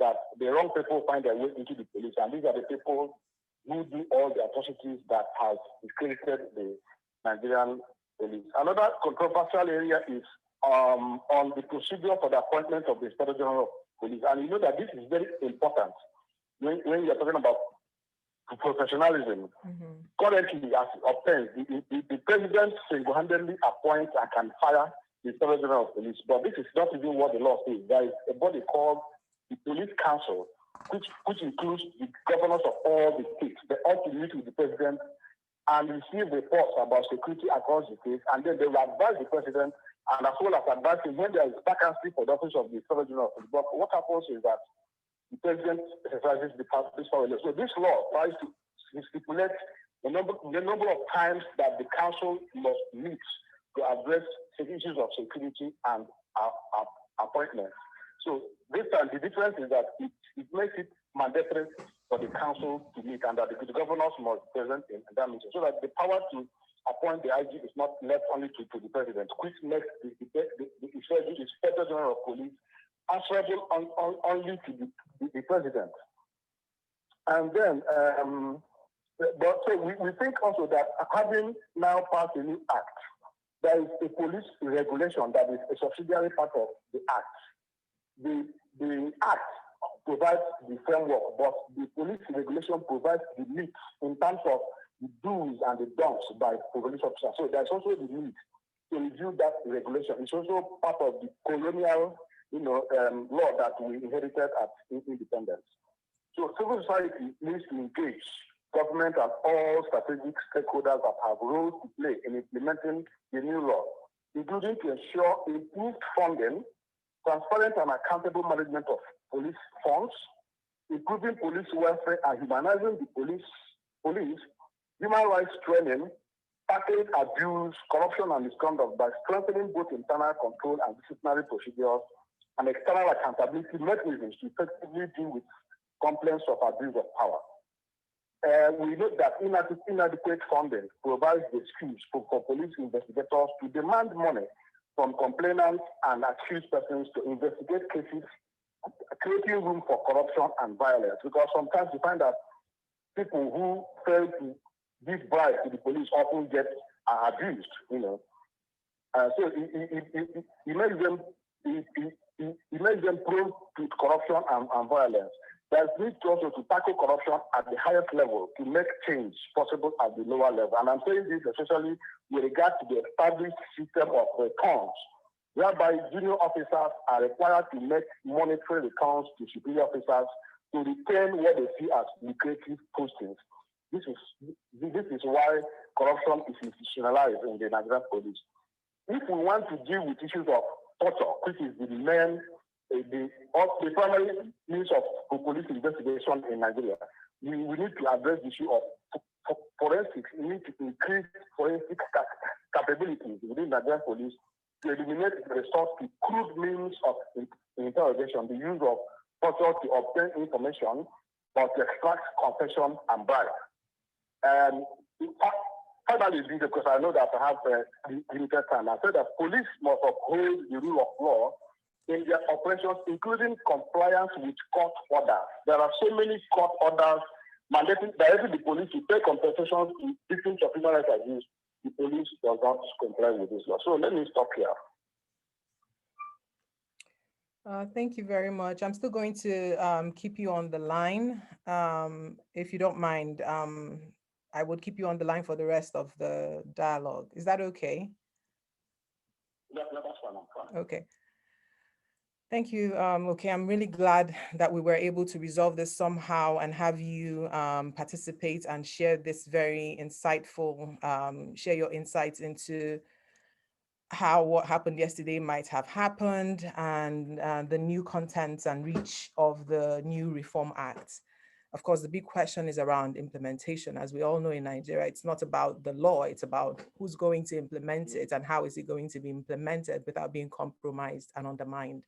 that the wrong people find their way into the police, and these are the people who do all the atrocities that has discredited the Nigerian police. Another controversial area is on the procedure for the appointment of the Inspector General of Police, and you know that this is very important when you're talking about professionalism. Currently, as it obtains, the president single-handedly appoints and can fire the Inspector General of Police, but this is not even what the law says. There is a body called the Police Council, which includes the governors of all the states. They ought to meet with the president and receive reports about security across the states, and then they will advise the president, and as well as advising when there is vacancy for the office of the Inspector General of Police. But what happens is that the president exercises the power. So this law tries to stipulate the number of times that the council must meet to address issues of security and appointments. So this time, the difference is that it makes it mandatory for the council to meet, and that the governors must be present in that meeting, so that the power to appoint the IG is not left only to the president, which makes the Inspector General of Police answerable only to the president. And then, we think also that having now passed a new act, there is a police regulation that is a subsidiary part of the act. The act provides the framework, but the police regulation provides the meat in terms of the do's and the don'ts by police officers. So there's also the need to review that regulation. It's also part of the colonial, law that we inherited at independence. So civil society needs to engage government and all strategic stakeholders that have roles to play in implementing the new law, including to ensure improved funding, transparent and accountable management of police funds, improving police welfare and humanizing the police, human rights training, tackling abuse, corruption and misconduct by strengthening both internal control and disciplinary procedures and external accountability mechanisms to effectively deal with complaints of abuse of power. We note that inadequate funding provides the excuse for police investigators to demand money from complainants and accused persons to investigate cases, creating room for corruption and violence. Because sometimes you find that people who fail to give bribes to the police often get abused, you know. So it makes them prone to corruption and violence. There's need also to tackle corruption at the highest level to make change possible at the lower level. And I'm saying this especially with regard to the established system of returns, whereby junior officers are required to make monetary returns to superior officers to retain what they see as lucrative postings. This is why corruption is institutionalized in the Nigerian police. If we want to deal with issues of torture, which is the primary means of police investigation in Nigeria, we need to address the issue of forensics. We need to increase forensic capabilities within Nigerian police to eliminate the resort to crude means of interrogation, the use of torture to obtain information or to extract confession and bribe. And finally, because I know that I have limited time, I said that police must uphold the rule of law in their operations, including compliance with court orders. There are so many court orders mandating directly the police to pay compensation to victims of human rights abuse. The police does not comply with this law. So let me stop here. Thank you very much. I'm still going to keep you on the line. If you don't mind, I would keep you on the line for the rest of the dialogue. Is that okay? Yeah, that's fine. I'm fine. Okay. Thank you. Okay, I'm really glad that we were able to resolve this somehow and have you participate and share this very insightful, share your insights into how what happened yesterday might have happened and the new contents and reach of the new Reform Act. Of course, the big question is around implementation. As we all know in Nigeria, it's not about the law, it's about who's going to implement it and how is it going to be implemented without being compromised and undermined.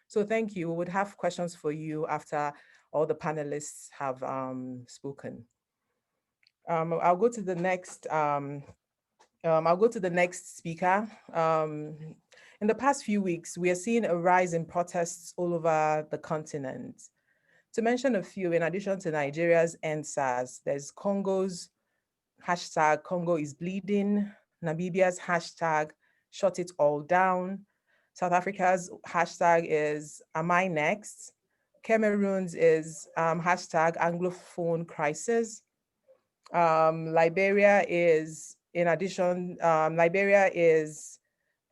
So thank you. We would have questions for you after all the panelists have spoken. I'll go to the next speaker. In the past few weeks, we are seeing a rise in protests all over the continent. To mention a few, in addition to Nigeria's End SARs, there's Congo's hashtag Congo is bleeding, Namibia's hashtag shut it all down, South Africa's hashtag is am I next, Cameroon's is hashtag Anglophone crisis, Liberia is, in addition, Liberia is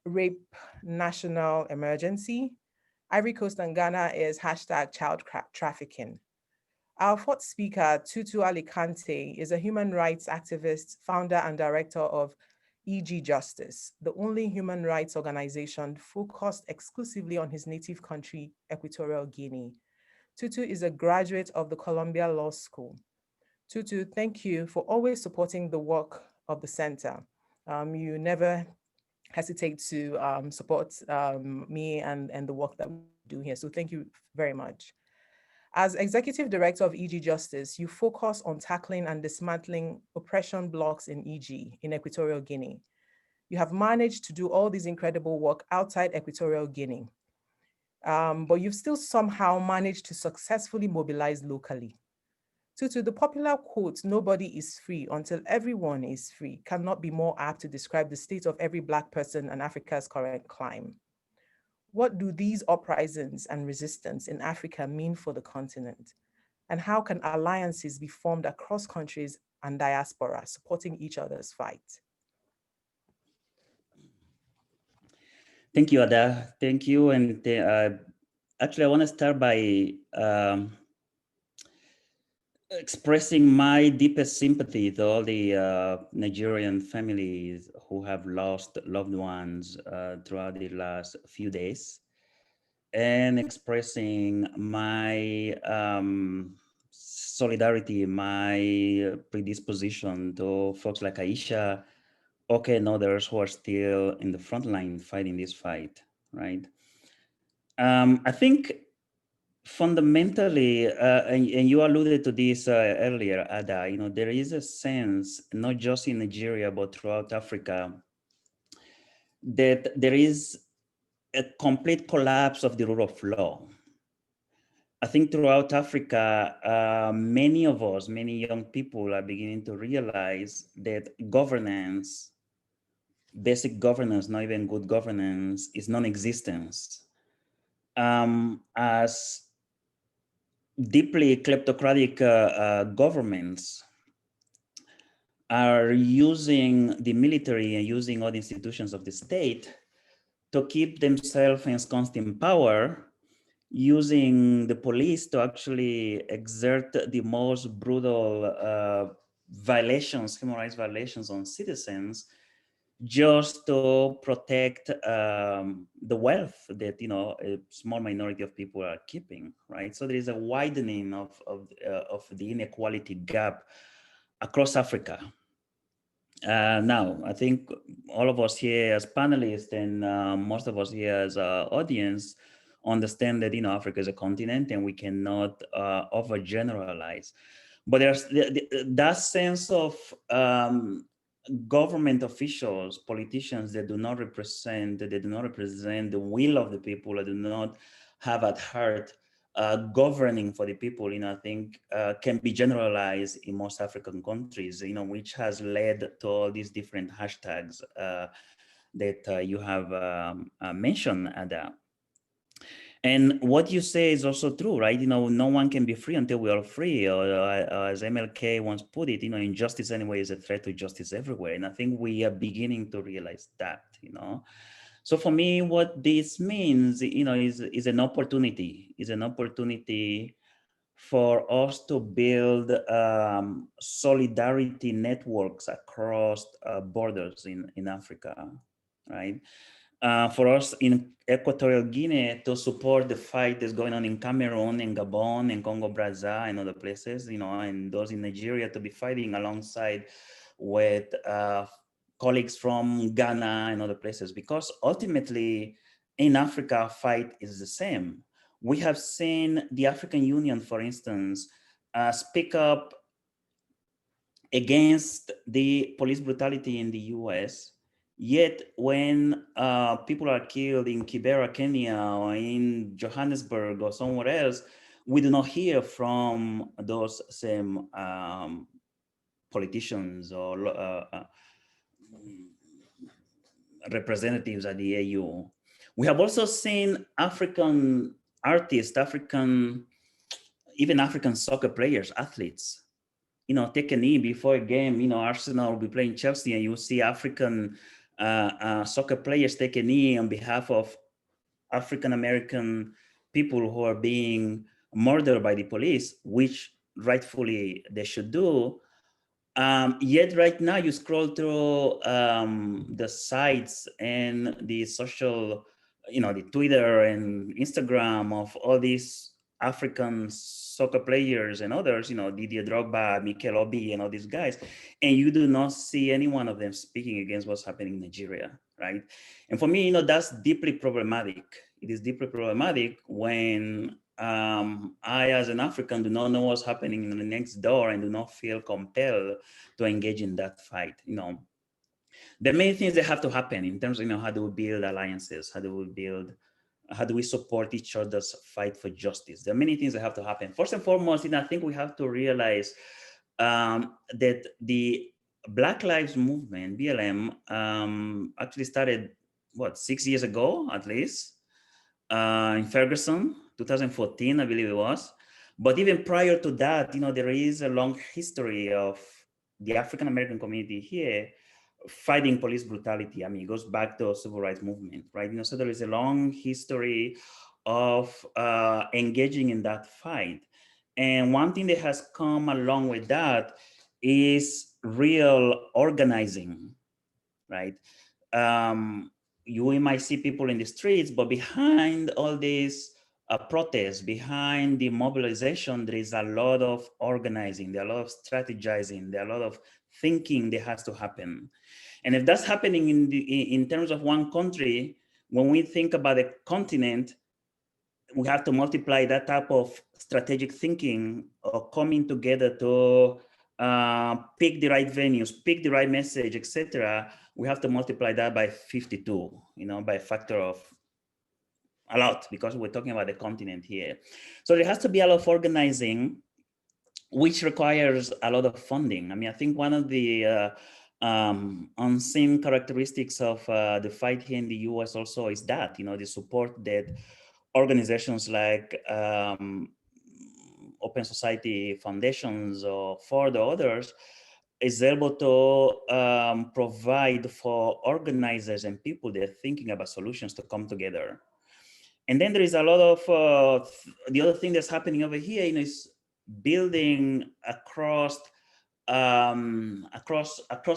rape national emergency. Ivory Coast and Ghana is hashtag child trafficking. Our fourth speaker, Tutu Alicante, is a human rights activist, founder and director of EG Justice, the only human rights organization focused exclusively on his native country, Equatorial Guinea. Tutu is a graduate of the Columbia Law School. Tutu, thank you for always supporting the work of the center. You never hesitate to support me and the work that we do here. So thank you very much. As Executive Director of EG Justice, you focus on tackling and dismantling oppression blocks in EG, in Equatorial Guinea. You have managed to do all this incredible work outside Equatorial Guinea, but you've still somehow managed to successfully mobilize locally. Tutu, the popular quote, "Nobody is free until everyone is free," cannot be more apt to describe the state of every Black person and Africa's current climate. What do these uprisings and resistance in Africa mean for the continent? And how can alliances be formed across countries and diaspora, supporting each other's fight? Thank you, Ada. Thank you. And actually, I want to start by expressing my deepest sympathy to all the Nigerian families who have lost loved ones throughout the last few days, and expressing my solidarity, my predisposition to folks like Aisha, Oke, and others who are still in the front line fighting this fight, right? I think fundamentally, and you alluded to this earlier, Ada, you know, there is a sense, not just in Nigeria, but throughout Africa, that there is a complete collapse of the rule of law. I think throughout Africa, many of us, many young people are beginning to realize that governance, basic governance, not even good governance, is non-existence. As deeply kleptocratic governments are using the military and using all the institutions of the state to keep themselves ensconced in power, using the police to actually exert the most brutal violations, human rights violations on citizens, just to protect the wealth that a small minority of people are keeping, right? So there is a widening of the inequality gap across Africa. Now, I think all of us here as panelists and most of us here as audience understand that Africa is a continent and we cannot overgeneralize. But there's that sense of government officials, politicians that do not represent the will of the people, that do not have at heart governing for the people, I think can be generalized in most African countries, which has led to all these different hashtags that you have mentioned, Ada. And what you say is also true, right? No one can be free until we are free. Or as MLK once put it, injustice anyway is a threat to justice everywhere. And I think we are beginning to realize that, So for me, what this means, is an opportunity. Is an opportunity for us to build solidarity networks across borders in Africa, right? For us in Equatorial Guinea to support the fight that's going on in Cameroon, in Gabon, in Congo-Brazza, and other places, and those in Nigeria to be fighting alongside with colleagues from Ghana and other places, because ultimately in Africa, fight is the same. We have seen the African Union, for instance, speak up against the police brutality in the US. Yet when people are killed in Kibera, Kenya, or in Johannesburg or somewhere else, we do not hear from those same politicians or representatives at the AU. We have also seen African artists, even African soccer players, athletes, take a knee before a game. Arsenal will be playing Chelsea, and you see African soccer players take a knee on behalf of African-American people who are being murdered by the police, which rightfully they should do. Yet right now you scroll through the sites and the social, the Twitter and Instagram of all these African soccer players and others, Didier Drogba, Mikel Obi, and all these guys, and you do not see any one of them speaking against what's happening in Nigeria, right? And for me, that's deeply problematic. It is deeply problematic when I, as an African, do not know what's happening in the next door and do not feel compelled to engage in that fight. There are many things that have to happen in terms of, how do we build alliances? How do we support each other's fight for justice? There are many things that have to happen. First and foremost, I think we have to realize that the Black Lives Movement, BLM, actually started, 6 years ago, at least, in Ferguson, 2014, I believe it was. But even prior to that, there is a long history of the African-American community here fighting police brutality. I mean, it goes back to the civil rights movement, right? So there is a long history of engaging in that fight. And one thing that has come along with that is real organizing, right? You might see people in the streets, but behind all these protests, behind the mobilization, there is a lot of organizing, there are a lot of strategizing, there are a lot of thinking that has to happen. And if that's happening in terms of one country, when we think about a continent, we have to multiply that type of strategic thinking or coming together to pick the right venues, pick the right message, etc., we have to multiply that by 52, by a factor of a lot, because we're talking about the continent here. So there has to be a lot of organizing, which requires a lot of funding. I mean, I think one of the unseen characteristics of the fight here in the US also is that, the support that organizations like Open Society Foundations or for the others is able to provide for organizers and people that are thinking about solutions to come together. And then there is a lot of, the other thing that's happening over here, is building across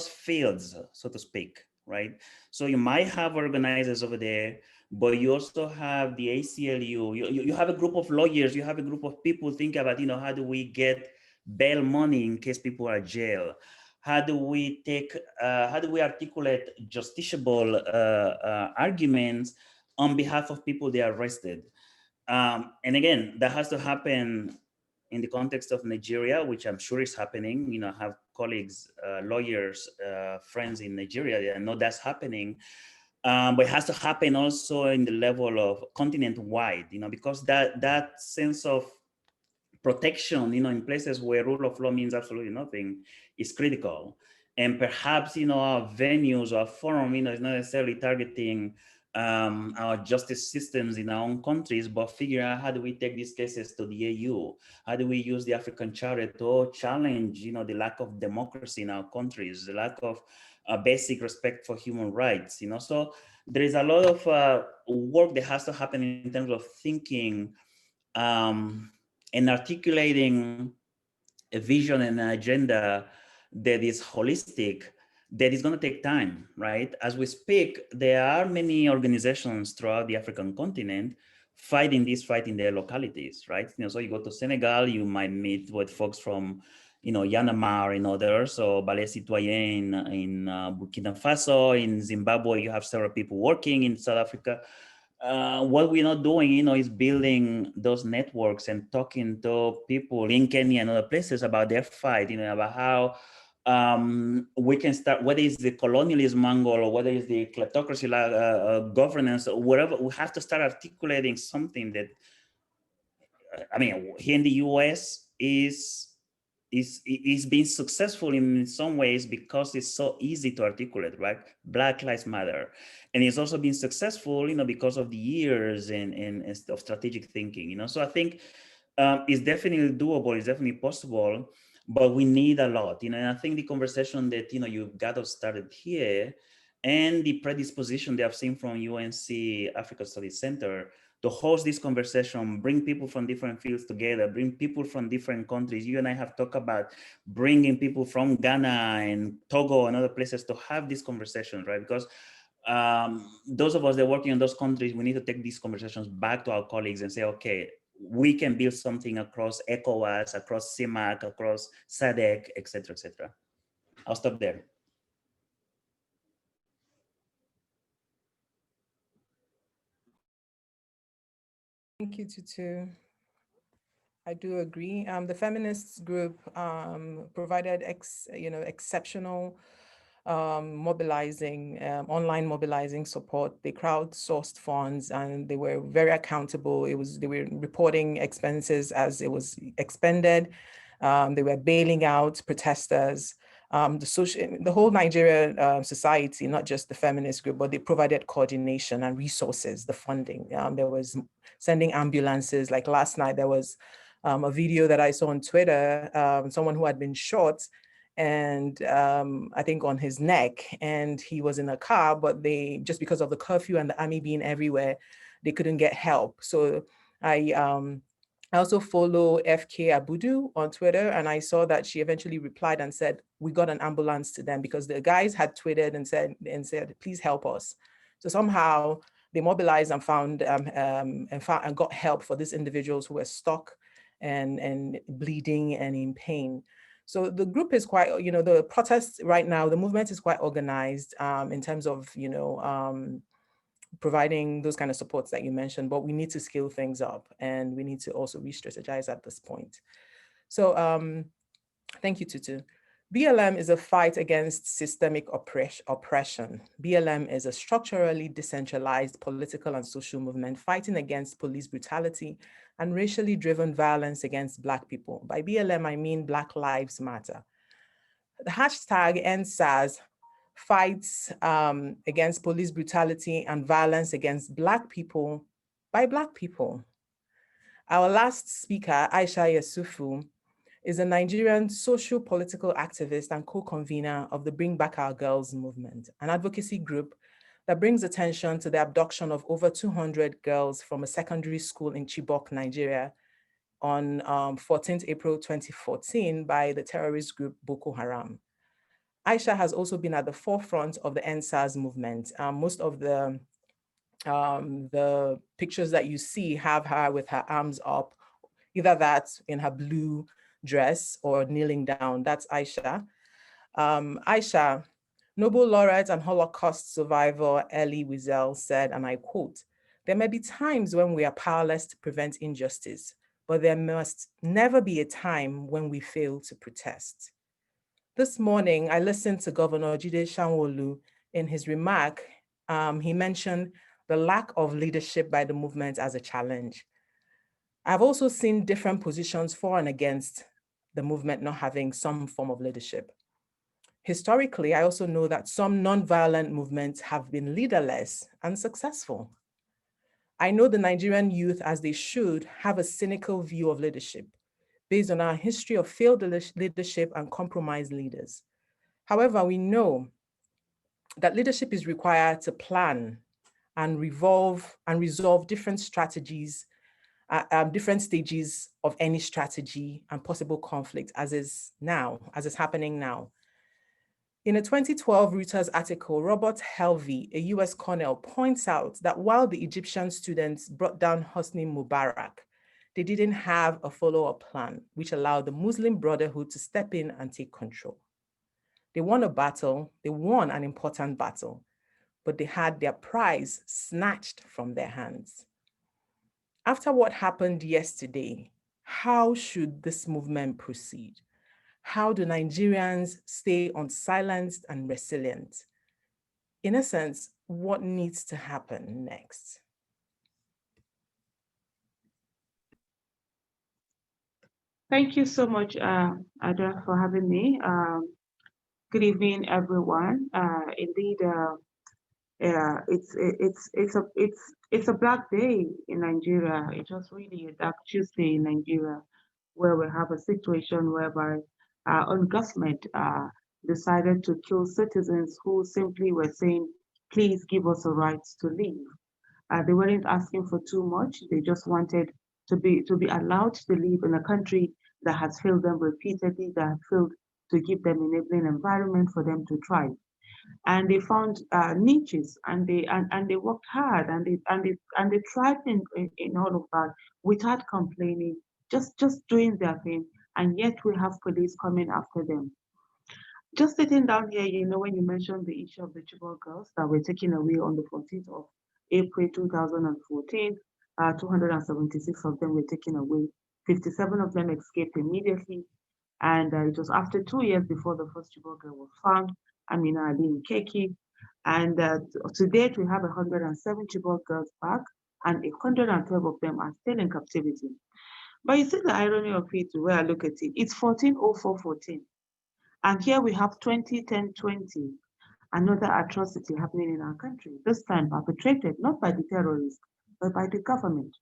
fields, so to speak, right? So you might have organizers over there, but you also have the ACLU, you have a group of lawyers, you have a group of people thinking about, how do we get bail money in case people are jailed? How do we articulate justiciable arguments on behalf of people they are arrested? And again, that has to happen in the context of Nigeria, which I'm sure is happening. I have colleagues, lawyers, friends in Nigeria, I know that's happening. But it has to happen also in the level of continent-wide, because that sense of protection, in places where rule of law means absolutely nothing is critical. And perhaps, our venues or forum, is not necessarily targeting our justice systems in our own countries, but figure out how do we take these cases to the AU? How do we use the African Charter to challenge, the lack of democracy in our countries, the lack of basic respect for human rights, So there is a lot of work that has to happen in terms of thinking and articulating a vision and an agenda that is holistic, that is going to take time, right? As we speak, there are many organizations throughout the African continent fighting this fight in their localities, right? So you go to Senegal, you might meet with folks from, Yanamar and others, or Ballet Citoyen in Burkina Faso, in Zimbabwe, you have several people working in South Africa. What we're not doing, is building those networks and talking to people in Kenya and other places about their fight, about how we can start, whether it's the colonialism angle or whether it's the kleptocracy governance or whatever. We have to start articulating something that, here in the US is being successful in some ways because it's so easy to articulate, right? Black Lives Matter. And it's also been successful, because of the years and of strategic thinking, So I think it's definitely doable, it's definitely possible, but we need a lot, And I think the conversation that, you've got us started here and the predisposition that I've seen from UNC Africa Studies Center to host this conversation, bring people from different fields together, bring people from different countries. You and I have talked about bringing people from Ghana and Togo and other places to have this conversation, right? Because those of us that are working in those countries, we need to take these conversations back to our colleagues and say, okay, we can build something across ECOWAS, across CIMAC, across SADC, et cetera, et cetera. I'll stop there. Thank you, Tutu. I do agree. The feminists group provided exceptional mobilizing, online mobilizing support. They crowdsourced funds and they were very accountable. They were reporting expenses as it was expended. They were bailing out protesters. The whole Nigeria society, not just the feminist group, but they provided coordination and resources, the funding. There was sending ambulances. Like last night, there was a video that I saw on Twitter, someone who had been shot and I think on his neck, and he was in a car, but they, just because of the curfew and the army being everywhere, they couldn't get help. So I also follow FK Abudu on Twitter, and I saw that she eventually replied and said, we got an ambulance to them because the guys had tweeted and said, please help us. So somehow they mobilized and found and got help for these individuals who were stuck and bleeding and in pain. So the group is quite, the protests right now, the movement is quite organized in terms of, providing those kind of supports that you mentioned, but we need to scale things up and we need to also re-strategize at this point. So thank you, Tutu. BLM is a fight against systemic oppression. BLM is a structurally decentralized political and social movement fighting against police brutality and racially driven violence against Black people. By BLM, I mean Black Lives Matter. The hashtag End SARs fights against police brutality and violence against Black people by Black people. Our last speaker, Aisha Yesufu, is a Nigerian social political activist and co-convener of the Bring Back Our Girls movement, an advocacy group that brings attention to the abduction of over 200 girls from a secondary school in Chibok, Nigeria on 14th April 2014 by the terrorist group Boko Haram. Aisha has also been at the forefront of the End SARS movement. Most of the pictures that you see have her with her arms up, either that in her blue dress or kneeling down. That's Aisha. Aisha, Nobel laureate and Holocaust survivor Elie Wiesel said, and I quote, "There may be times when we are powerless to prevent injustice, but there must never be a time when we fail to protest." This morning, I listened to Governor Jide Sanwo-Olu. In his remark, he mentioned the lack of leadership by the movement as a challenge. I've also seen different positions for and against the movement not having some form of leadership. Historically, I also know that some nonviolent movements have been leaderless and successful. I know the Nigerian youth, as they should, have a cynical view of leadership based on our history of failed leadership and compromised leaders. However, we know that leadership is required to plan and resolve different strategies, different stages of any strategy and possible conflict, as is happening now. In a 2012 Reuters article, Robert Helvey, a US colonel, points out that while the Egyptian students brought down Hosni Mubarak, they didn't have a follow-up plan, which allowed the Muslim Brotherhood to step in and take control. They won a battle, they won an important battle, but they had their prize snatched from their hands. After what happened yesterday, how should this movement proceed? How do Nigerians stay unsilenced and resilient? In essence, what needs to happen next? Thank you so much, Ada, for having me. Good evening, everyone. Indeed, it's a black day in Nigeria. It's just really a dark Tuesday in Nigeria, where we have a situation whereby our government decided to kill citizens who simply were saying, "Please give us a right to live." They weren't asking for too much. They just wanted to be allowed to live in a country that has failed them repeatedly, that has failed to give them enabling environment for them to thrive. And they found niches, and they worked hard, and they thrived in all of that without complaining, just doing their thing. And yet we have police coming after them. Just sitting down here, when you mentioned the issue of the Chibok girls that were taken away on the 14th of April 2014, 276 of them were taken away. 57 of them escaped immediately. And it was after 2 years before the first Chibok girl was found, Amina Ali Nkeki. And to date, we have 107 Chibok girls back, and 112 of them are still in captivity. But you see the irony of it, the way I look at it, it's 140414. And here we have 2010-20, another atrocity happening in our country, this time perpetrated not by the terrorists, but by the government.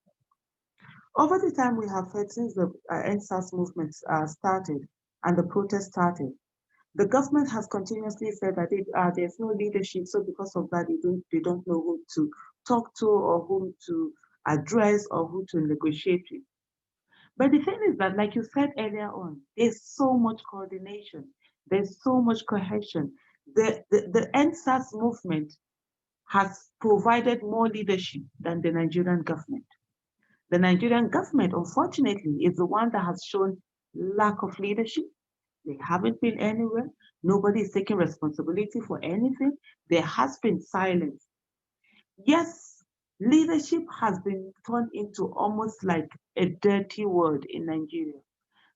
Over the time we have heard since the NSAS movement started and the protest started, the government has continuously said that there's no leadership, so because of that, they don't know who to talk to or whom to address or who to negotiate with. But the thing is that, like you said earlier on, there's so much coordination, there's so much cohesion. The NSAS movement has provided more leadership than the Nigerian government. The Nigerian government, unfortunately, is the one that has shown lack of leadership. They haven't been anywhere. Nobody is taking responsibility for anything. There has been silence. Yes, leadership has been turned into almost like a dirty word in Nigeria,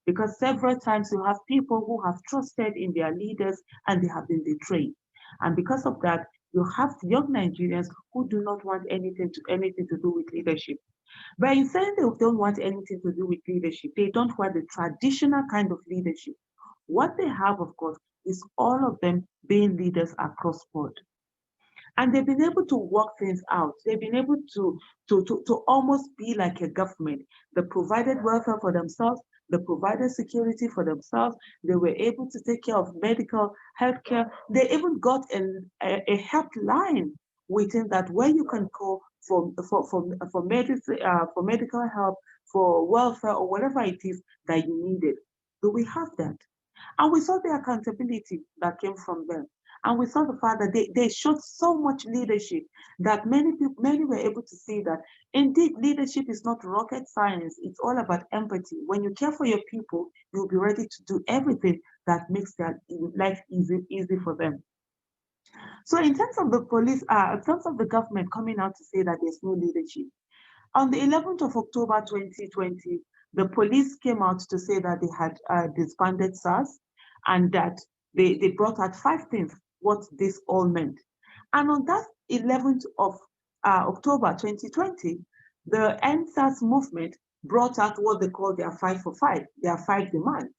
because several times you have people who have trusted in their leaders and they have been betrayed. And because of that, you have young Nigerians who do not want anything to do with leadership. But in saying they don't want anything to do with leadership, they don't want the traditional kind of leadership. What they have, of course, is all of them being leaders across board. And they've been able to work things out. They've been able to almost be like a government. They provided welfare for themselves. They provided security for themselves. They were able to take care of medical health care. They even got a helpline within that where you can call for medicine, for medical help, for welfare, or whatever it is that you needed. Do we have that? And we saw the accountability that came from them. And we saw the fact that they showed so much leadership that many were able to see that indeed leadership is not rocket science. It's all about empathy. When you care for your people, you'll be ready to do everything that makes their life easy for them. So in terms of the police, in terms of the government coming out to say that there's no leadership, on the 11th of October 2020, the police came out to say that they had disbanded SARs and that they brought out 5 things what this all meant. And on that 11th of October 2020, the End SARS movement brought out what they call their 5 for 5, their 5 demands,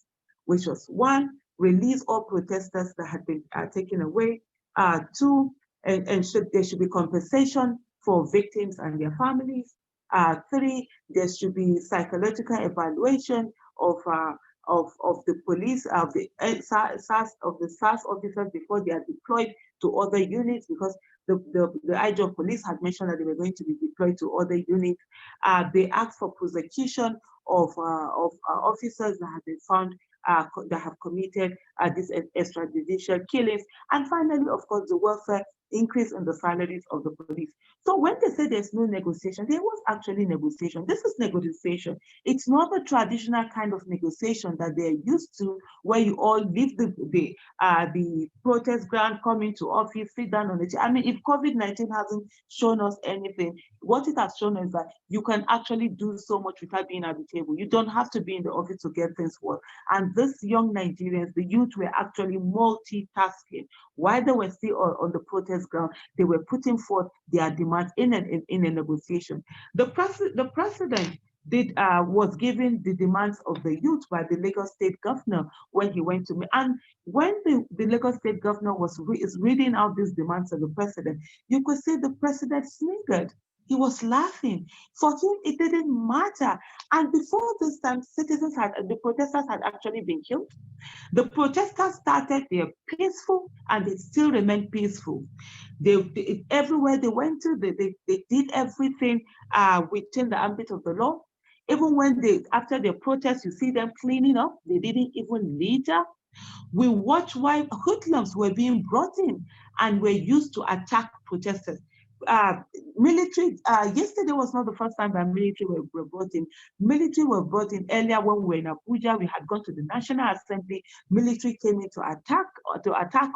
which was 1, release all protesters that had been taken away. 2, and there should be compensation for victims and their families. 3, there should be psychological evaluation of the police, of the SARS officers before they are deployed to other units, because the IG of police had mentioned that they were going to be deployed to other units. They asked for prosecution of officers that have been found that have committed these extrajudicial killings. And finally, of course, the welfare increase in the salaries of the police. So when they say there's no negotiation, there was actually negotiation. This is negotiation. It's not the traditional kind of negotiation that they're used to, where you all leave the protest ground, come into office, sit down on it. I mean, if COVID-19 hasn't shown us anything, what it has shown us that you can actually do so much without being at the table. You don't have to be in the office to get things work. And these young Nigerians, the youth, were actually multitasking. While they were still on the protest ground, they were putting forth their demands in a negotiation. The president was given the demands of the youth by the Lagos State Governor when he went to me. And when the Lagos State Governor is reading out these demands of the president, you could see the president sniggered. He was laughing. For him, it didn't matter. And before this time, the protesters had actually been killed. The protesters started, they're peaceful, and they still remain peaceful. Everywhere they went to, they did everything within the ambit of the law. Even when after the protest, you see them cleaning up, they didn't even litter. We watched while hoodlums were being brought in and were used to attack protesters. Military, yesterday was not the first time that military were brought in. Military were brought in earlier when we were in Abuja. We had gone to the National Assembly. Military came in to attack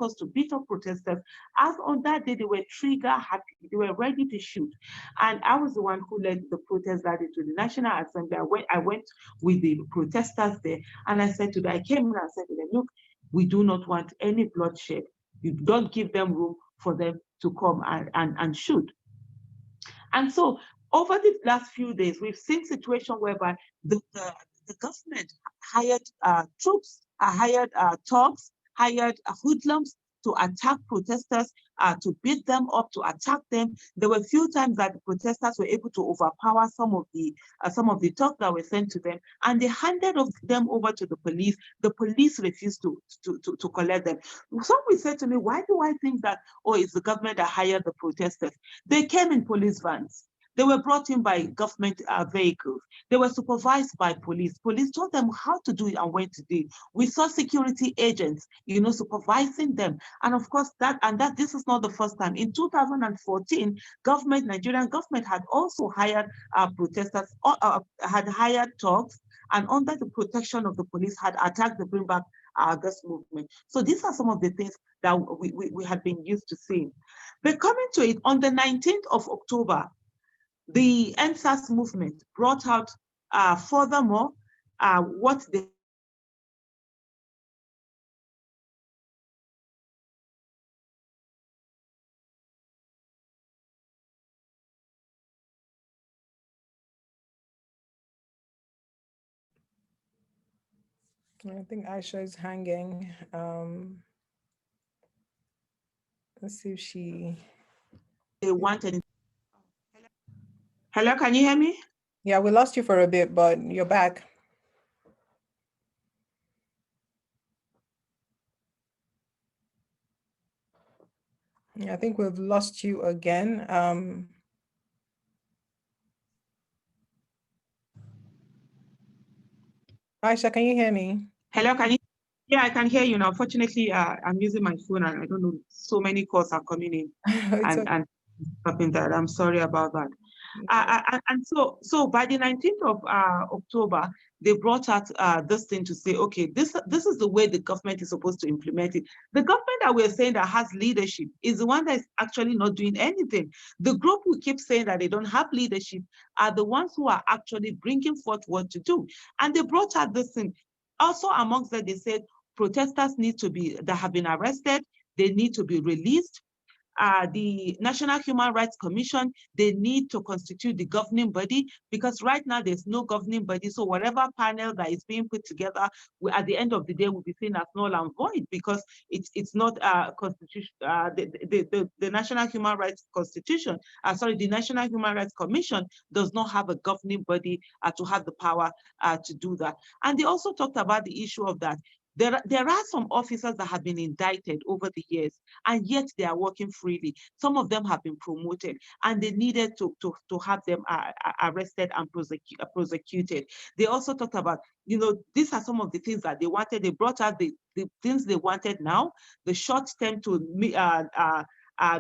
us, to beat up protesters. As on that day, they were trigger happy. They were ready to shoot. And I was the one who led the protest that day to the National Assembly. I went with the protesters there, and I said to them, I came in and said to them, look, we do not want any bloodshed. You don't give them room for them to come and shoot. And so over the last few days, we've seen situations whereby the government hired troops, hired thugs, hired hoodlums to attack protesters, to beat them up, to attack them. There were a few times that the protesters were able to overpower some of the thugs that were sent to them, and they handed them over to the police. The police refused to collect them. Some will say to me, why do I think that, oh, it's the government that hired the protesters? They came in police vans. They were brought in by government vehicles. They were supervised by police. Police told them how to do it and when to do it. We saw security agents, supervising them. And of course, this is not the first time. In 2014, Nigerian government had also hired protesters, had hired thugs, and under the protection of the police had attacked the Bring Back this movement. So these are some of the things that we had been used to seeing. But coming to it, on the 19th of October, the End SARS movement brought out furthermore what they I think Aisha is hanging. Let's see if she. They wanted. Hello, can you hear me? Yeah, we lost you for a bit, but you're back. Yeah, I think we've lost you again. Aisha, can you hear me? Hello, can you? Yeah, I can hear you now. Fortunately, I'm using my phone and I don't know, so many calls are coming in It's okay. and stopping that. I'm sorry about that. No. And so by the 19th of October, they brought out this thing to say, okay, this is the way the government is supposed to implement it. The government that we're saying that has leadership is the one that is actually not doing anything. The group who keep saying that they don't have leadership are the ones who are actually bringing forth what to do. And they brought out this thing. Also amongst that, they said protesters that have been arrested, they need to be released. The National Human Rights Commission, they need to constitute the governing body, because right now there's no governing body. So whatever panel that is being put together, at the end of the day, will be seen as null and void, because it's not constitution. The National Human Rights Constitution, the National Human Rights Commission does not have a governing body to have the power to do that. And they also talked about the issue of that. There are some officers that have been indicted over the years, and yet they are working freely. Some of them have been promoted, and they needed to have them arrested and prosecuted. They also talked about, these are some of the things that they wanted. They brought out the things they wanted now, the short-term to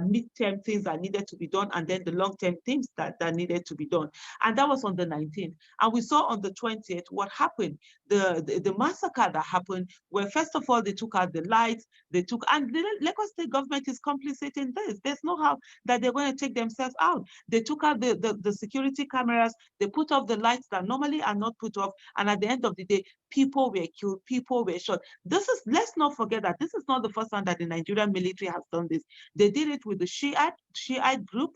mid-term things that needed to be done, and then the long-term things that needed to be done. And that was on the 19th. And we saw on the 20th what happened. The massacre that happened, where first of all, they took out the lights, and the Lagos State government is complicit in this. There's no how that they're going to take themselves out. They took out the security cameras, they put off the lights that normally are not put off, and at the end of the day, people were killed, people were shot. Let's not forget that this is not the first time that the Nigerian military has done this. They did it with the Shiite group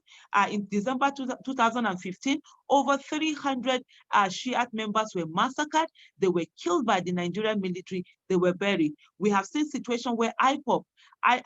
in December 2015. Over 300 Shiite members were massacred. They were killed by the Nigerian military. They were buried. We have seen situations where IPOB that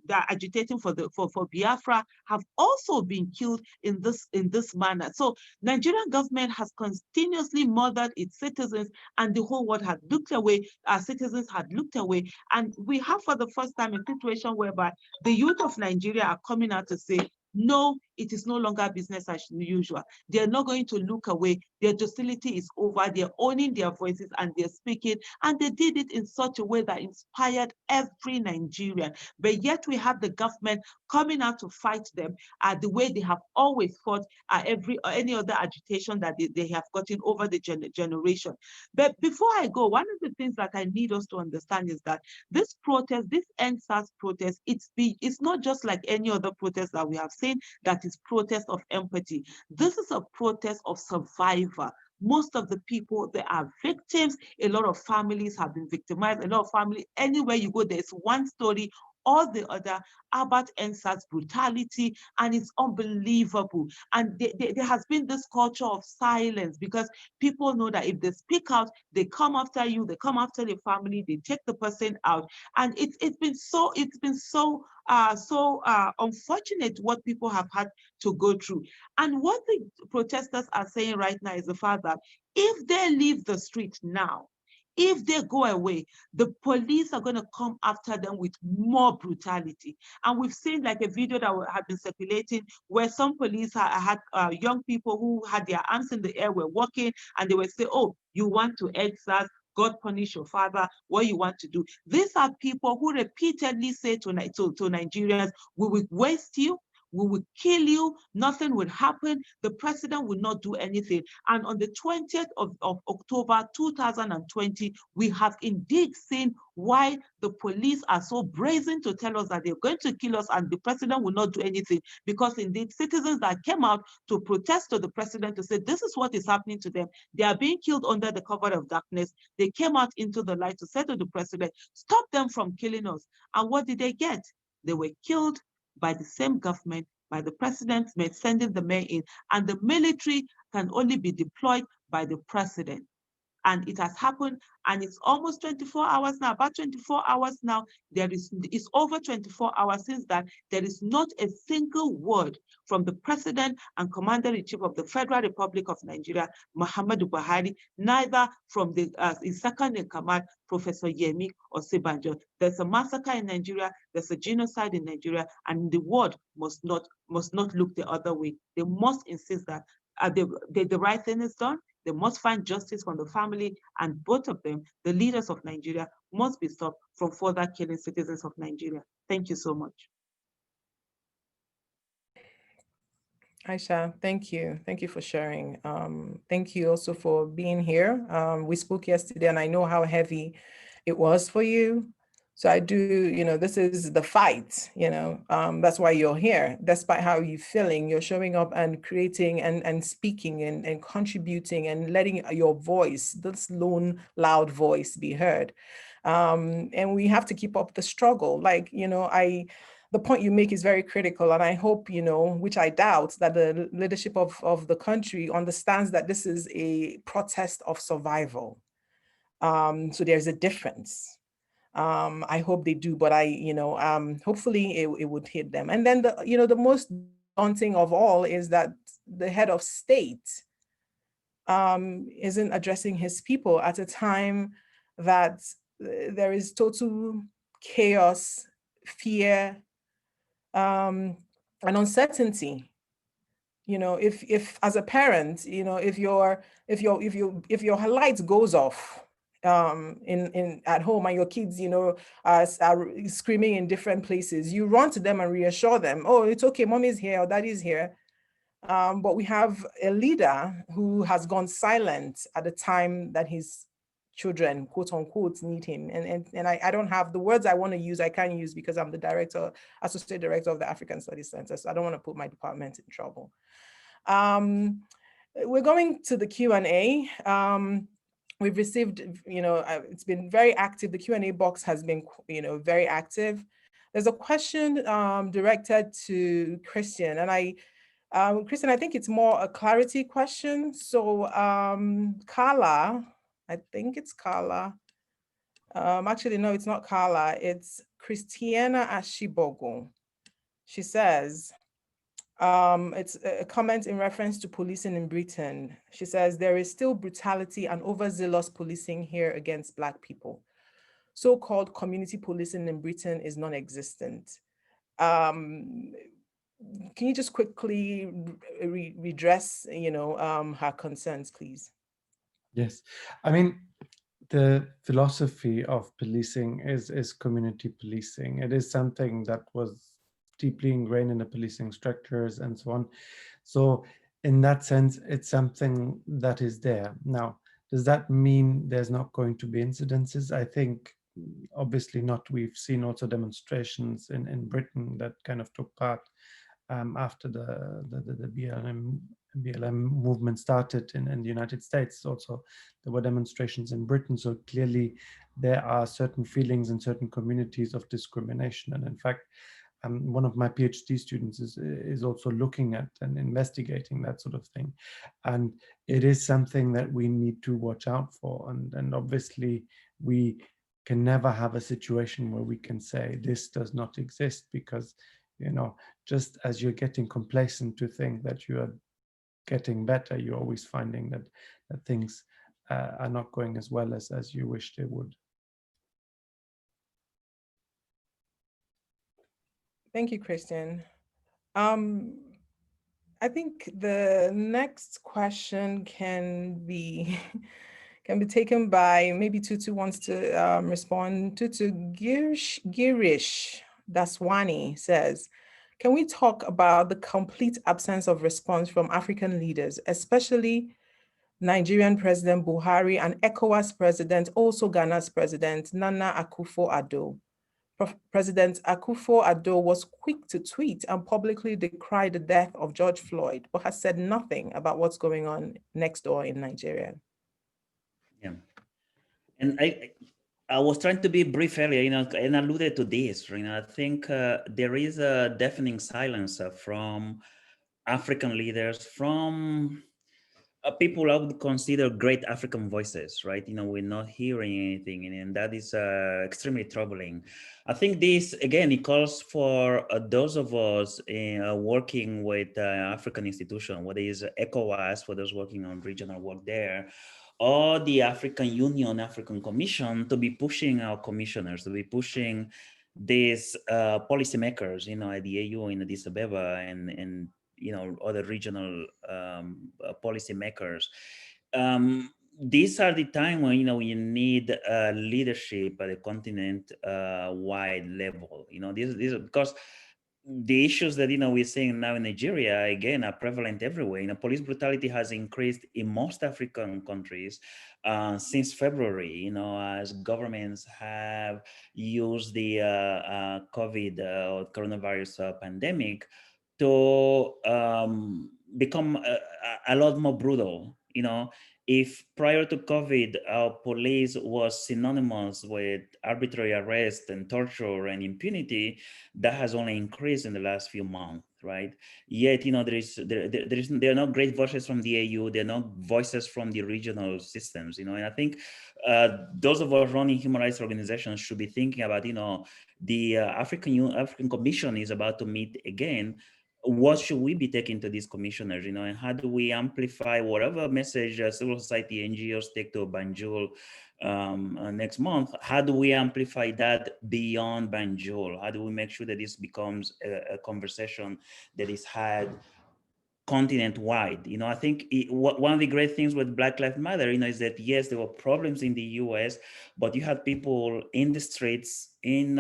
are agitating for Biafra have also been killed in this manner. So Nigerian government has continuously murdered its citizens, and the whole world had looked away. Our citizens had looked away, and we have for the first time a situation whereby the youth of Nigeria are coming out to say, no, it is no longer business as usual. They're not going to look away. Their docility is over. They're owning their voices and they're speaking. And they did it in such a way that inspired every Nigerian. But yet we have the government coming out to fight them the way they have always fought any other agitation that they have gotten over the generation. But before I go, one of the things that I need us to understand is that this protest, this End SARS protest, it's not just like any other protest that we have seen that is protest of empathy. This is a protest of survivor. Most of the people, they are victims. A lot of families have been victimized. A lot of families, anywhere you go, there's one story or the other about End SARS brutality, and it's unbelievable. And there has been this culture of silence, because people know that if they speak out, they come after you, they come after the family, they take the person out. And it's been so unfortunate what people have had to go through. And what the protesters are saying right now is the fact that if they leave the street now, if they go away, the police are going to come after them with more brutality. And we've seen like a video that had been circulating where some police had young people who had their arms in the air, were walking, and they would say, oh, you want to End SARS, God punish your father, what you want to do. These are people who repeatedly say to Nigerians, we will waste you, we will kill you, nothing will happen, the president will not do anything. And on the 20th of October 2020, we have indeed seen why the police are so brazen to tell us that they're going to kill us and the president will not do anything. Because indeed, citizens that came out to protest to the president to say this is what is happening to them, they are being killed under the cover of darkness. They came out into the light to say to the president, stop them from killing us. And what did they get? They were killed by the same government, by the president sending the men in, and the military can only be deployed by the president. and it has happened, and it's almost 24 hours now, about 24 hours now. It's over 24 hours since that. There is not a single word from the President and Commander-in-Chief of the Federal Republic of Nigeria, Muhammadu Buhari, neither from the his second in command, Professor Yemi Osibanjo. There's a massacre in Nigeria, there's a genocide in Nigeria, and the world must not look the other way. They must insist that the right thing is done. They must find justice for the family, and both of them, the leaders of Nigeria, must be stopped from further killing citizens of Nigeria. Thank you so much. Aisha, thank you. Thank you for sharing. Thank you also for being here. We spoke yesterday and I know how heavy it was for you. So I do, this is the fight, that's why you're here. Despite how you're feeling, you're showing up and creating and speaking and contributing and letting your voice, this lone, loud voice be heard. And we have to keep up the struggle. The point you make is very critical. And I hope, which I doubt, that the leadership of the country understands that this is a protest of survival. So there's a difference. I hope they do, but hopefully it would hit them. And then the most daunting of all is that the head of state isn't addressing his people at a time that there is total chaos, fear, and uncertainty. If as a parent, if your light goes off at home and your kids, are screaming in different places, you run to them and reassure them, oh, it's okay, mommy's here or daddy's here. But we have a leader who has gone silent at the time that his children, quote unquote, need him. And I don't have the words I want to use, I can't use because I'm the associate director of the African Studies Center. So I don't want to put my department in trouble. We're going to the Q&A. We've received, it's been very active. The Q&A box has been, very active. There's a question directed to Christian, and Christian, I think it's more a clarity question. So Carla, I think it's Carla. Actually, no, it's not Carla. It's Christiana Ashibogo. She says, it's a comment in reference to policing in Britain. She says, there is still brutality and overzealous policing here against Black people. So-called community policing in Britain is non-existent. Can you just quickly redress, her concerns, please? Yes, I mean, the philosophy of policing is community policing. It is something that was deeply ingrained in the policing structures and so on. So in that sense, it's something that is there. Now, does that mean there's not going to be incidences? I think obviously not. We've seen also demonstrations in Britain that kind of took part after the BLM movement started in the United States. Also, there were demonstrations in Britain. So clearly there are certain feelings in certain communities of discrimination. And in fact, one of my PhD students is also looking at and investigating that sort of thing. And it is something that we need to watch out for. And obviously we can never have a situation where we can say this does not exist, because just as you're getting complacent to think that you are getting better, you're always finding that things are not going as well as you wish they would. Thank you, Christian. I think the next question can be taken by, maybe Tutu wants to respond. Tutu, Girish Daswani says, can we talk about the complete absence of response from African leaders, especially Nigerian President Buhari and ECOWAS President, also Ghana's President, Nana Akufo-Addo? President Akufo-Addo was quick to tweet and publicly decry the death of George Floyd, but has said nothing about what's going on next door in Nigeria. Yeah, and I was trying to be brief earlier, and alluded to this. I think there is a deafening silence from African leaders, from people I would consider great African voices, right? We're not hearing anything, and that is extremely troubling. I think this, again, it calls for those of us working with African institutions, whether it's ECOWAS, for those working on regional work there, or the African Union, African Commission, to be pushing our commissioners, to be pushing these policymakers, at the AU in Addis Ababa and other regional policymakers. These are the time when you need leadership at a continent wide level. This because the issues that we're seeing now in Nigeria, again, are prevalent everywhere. Police brutality has increased in most African countries since February. As governments have used the COVID or coronavirus pandemic to become a lot more brutal. If prior to COVID, our police was synonymous with arbitrary arrest and torture and impunity, that has only increased in the last few months, right? Yet, there are no great voices from the AU, there are no voices from the regional systems, and I think those of us running human rights organizations should be thinking about, the African Commission is about to meet again. What should we be taking to these commissioners, and how do we amplify whatever message civil society NGOs take to Banjul next month? How do we amplify that beyond Banjul? How do we make sure that this becomes a conversation that is had continent-wide? I think one of the great things with Black Lives Matter, is that yes, there were problems in the US, but you had people in the streets, in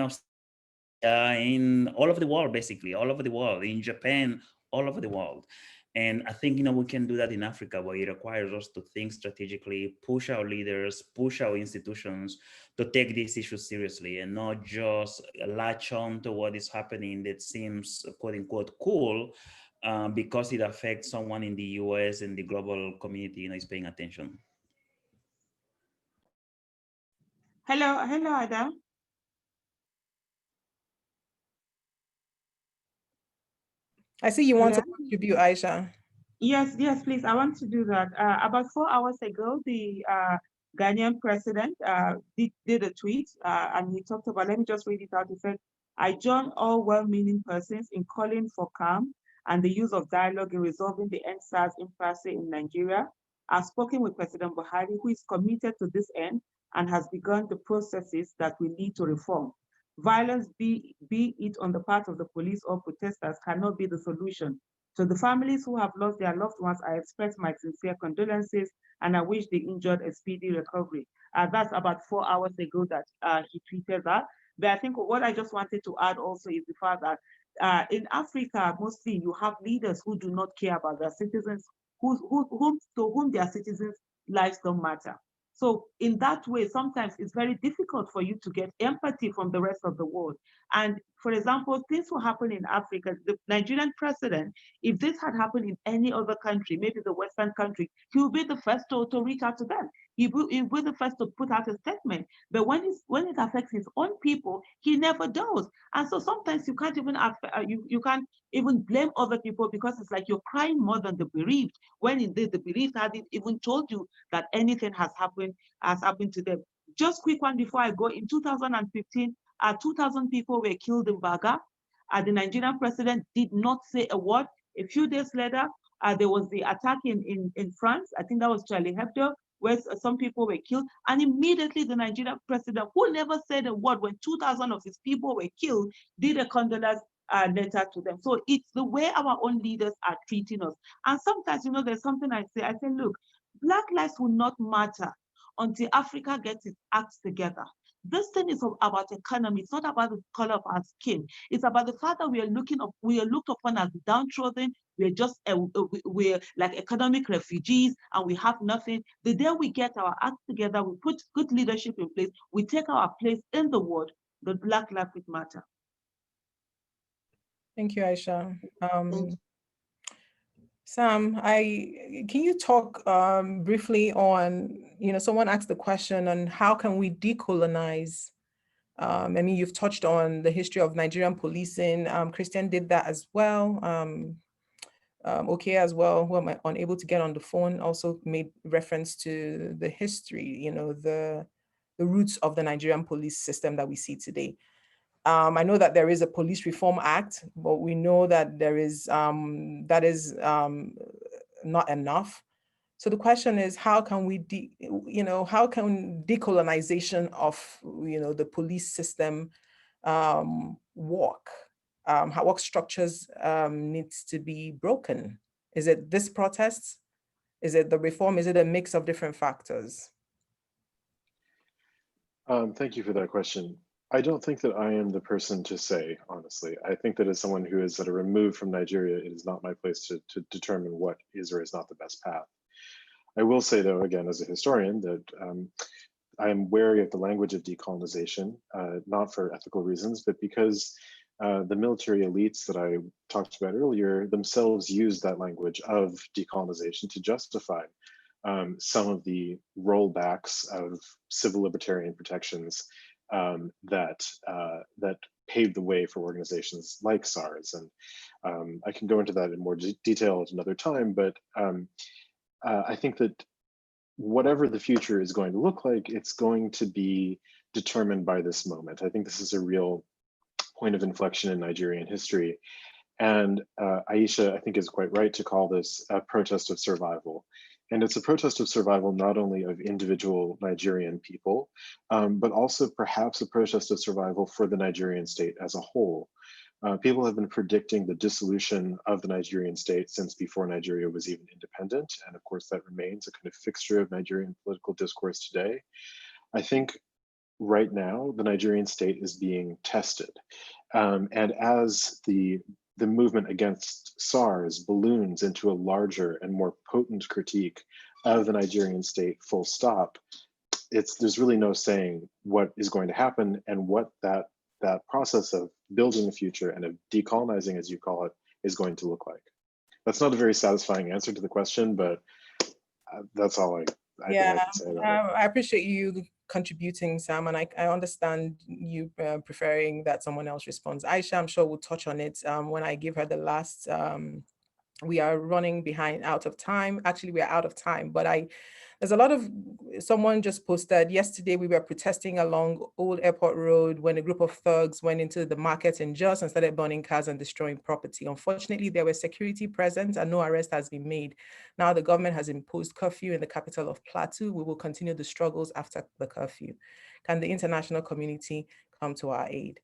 all over the world, basically, all over the world, in Japan, all over the world. And I think, we can do that in Africa, but it requires us to think strategically, push our leaders, push our institutions to take these issues seriously and not just latch on to what is happening that seems, quote unquote, cool, because it affects someone in the US and the global community, is paying attention. Hello, Adam. I see you want to contribute, Aisha. Yes, please. I want to do that. About 4 hours ago, the Ghanaian president did a tweet, and he talked about, let me just read it out. He said, "I join all well-meaning persons in calling for calm and the use of dialogue in resolving the SARs impasse in Nigeria. I've spoken with President Buhari, who is committed to this end and has begun the processes that will lead to reform. Violence, be it on the part of the police or protesters, cannot be the solution. To the families who have lost their loved ones, I express my sincere condolences and I wish the injured a speedy recovery." That's about 4 hours ago that he tweeted that. But I think what I just wanted to add also is the fact that in Africa, mostly you have leaders who do not care about their citizens, to whom their citizens' lives don't matter. So in that way, sometimes it's very difficult for you to get empathy from the rest of the world. And for example, things will happen in Africa. The Nigerian president, if this had happened in any other country, maybe the Western country, he will be the first to reach out to them. He will be the first to put out a statement. But when it affects his own people, he never does. And so sometimes you can't even you can't even blame other people, because it's like you're crying more than the bereaved, when indeed the bereaved hadn't even told you that anything has happened to them. Just quick one before I go. In 2015, 2,000 people were killed in Baga. The Nigerian president did not say a word. A few days later, there was the attack in France. I think that was Charlie Hebdo, where some people were killed. And immediately the Nigerian president, who never said a word when 2,000 of his people were killed, did a condolence letter to them. So it's the way our own leaders are treating us. And sometimes, there's something I say, look, Black lives will not matter until Africa gets its acts together. This thing is about economy. It's not about the color of our skin. It's about the fact that we are looked upon as downtrodden. We're like economic refugees and we have nothing. The day we get our acts together, we put good leadership in place, we take our place in the world, the Black lives will matter. Thank you, Aisha. Sam, can you talk briefly on, someone asked the question on how can we decolonize? You've touched on the history of Nigerian policing. Christian did that as well. okay as well, who am unable to get on the phone, also made reference to the history, you know, the roots of the Nigerian police system that we see today. I know that there is a Police Reform Act, but we know that there is that is not enough. So the question is, how can we, how can decolonization of, the police system work? What structures needs to be broken? Is it this protest? Is it the reform? Is it a mix of different factors? Thank you for that question. I don't think that I am the person to say, honestly. I think that as someone who is sort of removed from Nigeria, it is not my place to determine what is or is not the best path. I will say, though, again, as a historian, that I am wary of the language of decolonization, not for ethical reasons, but because the military elites that I talked about earlier themselves use that language of decolonization to justify some of the rollbacks of civil libertarian protections that paved the way for organizations like SARs. And I can go into that in more detail at another time, but I think that whatever the future is going to look like, it's going to be determined by this moment. I think this is a real point of inflection in Nigerian history. And Aisha, I think, is quite right to call this a protest of survival. And it's a protest of survival not only of individual Nigerian people, but also perhaps a protest of survival for the Nigerian state as a whole. People have been predicting the dissolution of the Nigerian state since before Nigeria was even independent. And of course, that remains a kind of fixture of Nigerian political discourse today. I think right now, the Nigerian state is being tested. And as the movement against SARs balloons into a larger and more potent critique of the Nigerian state, full stop, there's really no saying what is going to happen and what that process of building a future and of decolonizing, as you call it, is going to look like. That's not a very satisfying answer to the question, but that's all I think I can say about it. I appreciate you contributing, Sam, and I understand you preferring that someone else responds. Aisha, I'm sure we'll touch on it when I give her the last. We are running out of time. Actually, we are out of time, but there's a lot of, someone just posted yesterday, we were protesting along Old Airport Road when a group of thugs went into the market in Jos and started burning cars and destroying property. Unfortunately, there was security present and no arrest has been made. Now the government has imposed curfew in the capital of Plateau. We will continue the struggles after the curfew. Can the international community come to our aid?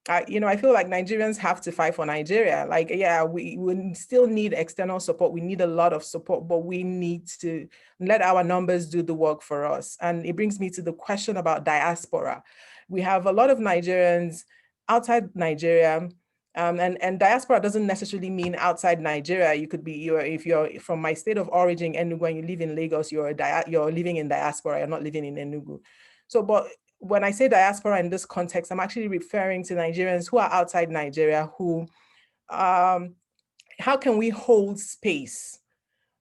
I feel like Nigerians have to fight for Nigeria. Like, yeah, we still need external support. We need a lot of support, but we need to let our numbers do the work for us. And it brings me to the question about diaspora. We have a lot of Nigerians outside Nigeria, and diaspora doesn't necessarily mean outside Nigeria. You could be, if you're from my state of origin, Enugu, and you live in Lagos, you're living in diaspora, you're not living in Enugu. So, but when I say diaspora in this context, I'm actually referring to Nigerians who are outside Nigeria who, how can we hold space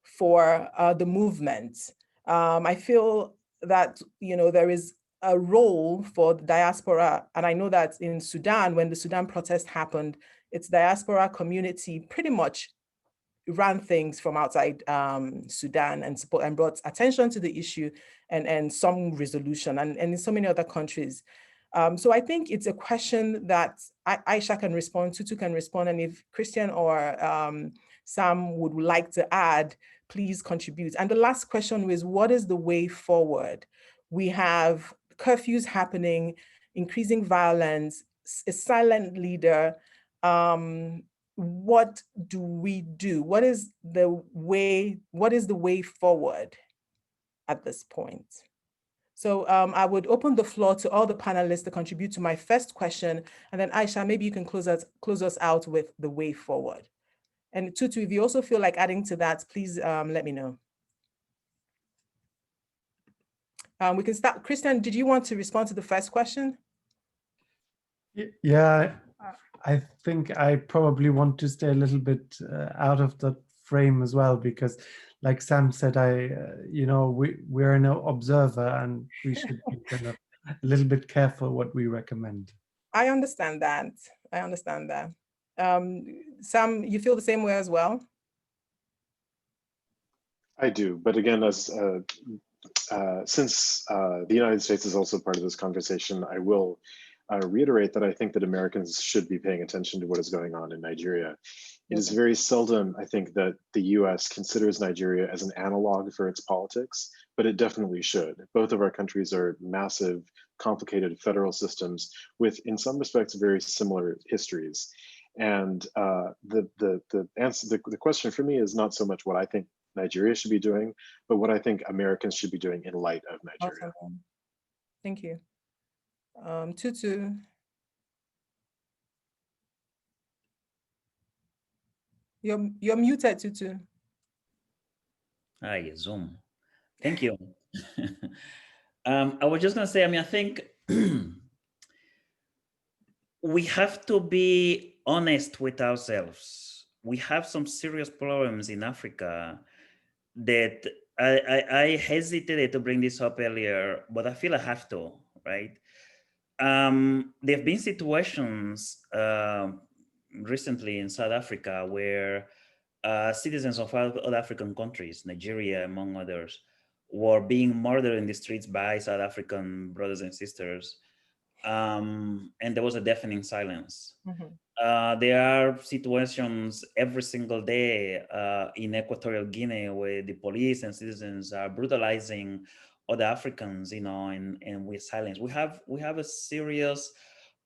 for the movement? I feel that, there is a role for the diaspora. And I know that in Sudan, when the Sudan protest happened, its diaspora community pretty much ran things from outside Sudan and support and brought attention to the issue and some resolution, and in so many other countries. So I think it's a question that Aisha can respond, Tutu can respond, and if Christian or Sam would like to add, please contribute. And the last question was, what is the way forward? We have curfews happening, increasing violence, a silent leader. What do we do? What is the way forward at this point? So I would open the floor to all the panelists to contribute to my first question, and then Aisha, maybe you can close us out with the way forward. And Tutu, if you also feel like adding to that, please let me know. We can start. Christian, did you want to respond to the first question? Yeah, I think I probably want to stay a little bit out of that frame as well, because like Sam said, we're an observer and we should be kind of a little bit careful what we recommend. I understand that. Sam, you feel the same way as well? I do, but again, as since the United States is also part of this conversation, I will reiterate that I think that Americans should be paying attention to what is going on in Nigeria. It is very seldom, I think, that the US considers Nigeria as an analog for its politics, but it definitely should. Both of our countries are massive, complicated federal systems with, in some respects, very similar histories. And the question for me is not so much what I think Nigeria should be doing, but what I think Americans should be doing in light of Nigeria. Awesome. Thank you. Tutu. You're muted, Tutu. Hi, Zoom. Thank you. I was just gonna say, I mean, I think we have to be honest with ourselves. We have some serious problems in Africa that I hesitated to bring this up earlier, but I feel I have to, right? There have been situations recently in South Africa where citizens of other African countries, Nigeria among others, were being murdered in the streets by South African brothers and sisters. And there was a deafening silence. There are situations every single day in Equatorial Guinea where the police and citizens are brutalizing other Africans, you know, and with silence. We have a serious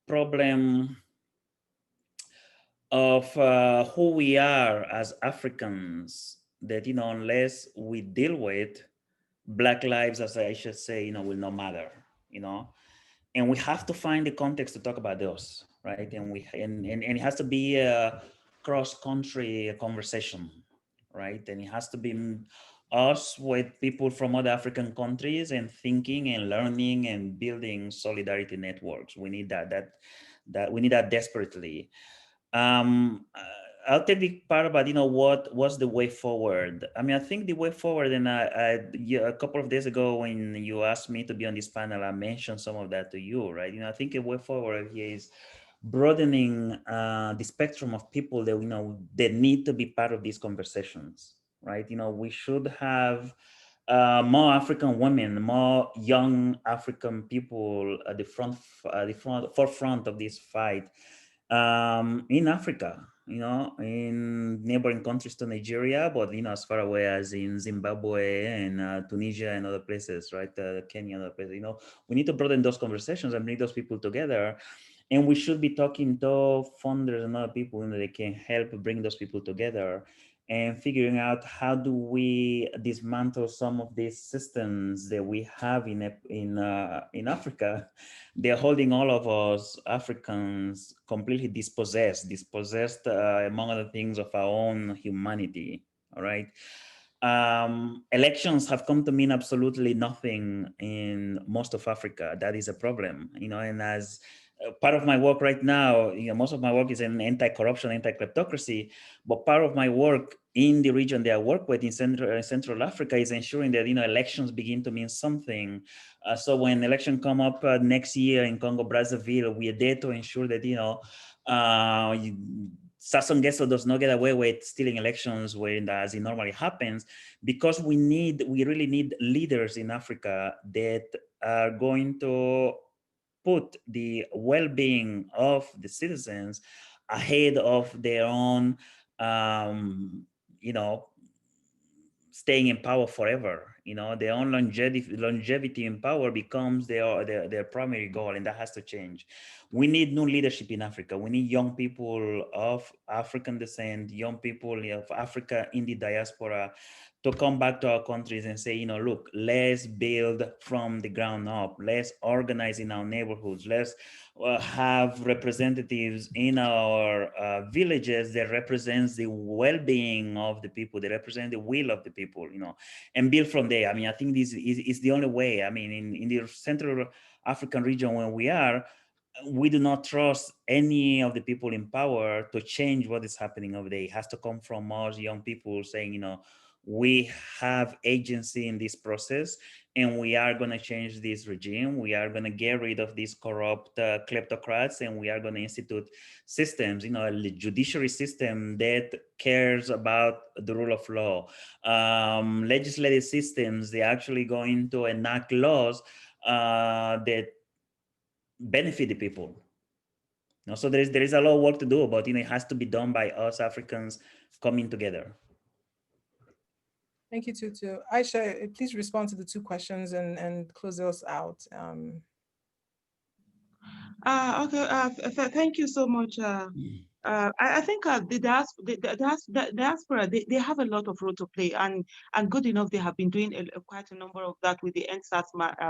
problem of who we are as Africans that, you know, unless we deal with, Black lives, as I should say, you know, will not matter, you know. And we have to find the context to talk about those, right? And it has to be a cross-country conversation, right? And it has to be us with people from other African countries and thinking and learning and building solidarity networks. We need that we need that desperately. I'll take the part about, you know, what's the way forward. I mean, I think the way forward, and a couple of days ago when you asked me to be on this panel, I mentioned some of that to you, right? You know, I think a way forward here is broadening the spectrum of people that, you know, that need to be part of these conversations, right? You know, we should have more African women, more young African people at the forefront of this fight. In Africa, you know, in neighboring countries to Nigeria, but, you know, as far away as in Zimbabwe and Tunisia and other places, right? Kenya and other places, you know, we need to broaden those conversations and bring those people together. And we should be talking to funders and other people, you know, that can help bring those people together and figuring out how do we dismantle some of these systems that we have in Africa. They're holding all of us Africans completely dispossessed, among other things, of our own humanity. All right. Elections have come to mean absolutely nothing in most of Africa. That is a problem, you know, and as part of my work right now, you know, most of my work is in anti-corruption, anti-kleptocracy, but part of my work in the region that I work with in Central Africa is ensuring that, you know, elections begin to mean something. So when election come up next year in Congo Brazzaville, we are there to ensure that, you know, Sassou Nguesso does not get away with stealing elections as it normally happens, because we really need leaders in Africa that are going to put the well-being of the citizens ahead of their own, you know, staying in power forever. You know, their own longevity in power becomes their primary goal, and that has to change. We need new leadership in Africa. We need young people of African descent, young people of Africa in the diaspora, to come back to our countries and say, you know, look, let's build from the ground up. Let's organize in our neighborhoods. Let's have representatives in our villages that represents the well-being of the people, that represent the will of the people, you know, and build from there. I mean, I think this is the only way. I mean, in the Central African region where we are, we do not trust any of the people in power to change what is happening over there. It has to come from us young people saying, you know, we have agency in this process, and we are going to change this regime. We are going to get rid of these corrupt kleptocrats, and we are going to institute systems, a judiciary system that cares about the rule of law. Legislative systems, they're actually going to enact laws that benefit the people. So there is a lot of work to do, but it has to be done by us Africans coming together. Thank you, Tutu. Aisha, please respond to the two questions and close us out. Okay. Thank you so much. I think the diaspora, they have a lot of role to play, and good enough, they have been doing quite a number of that with the EndSARS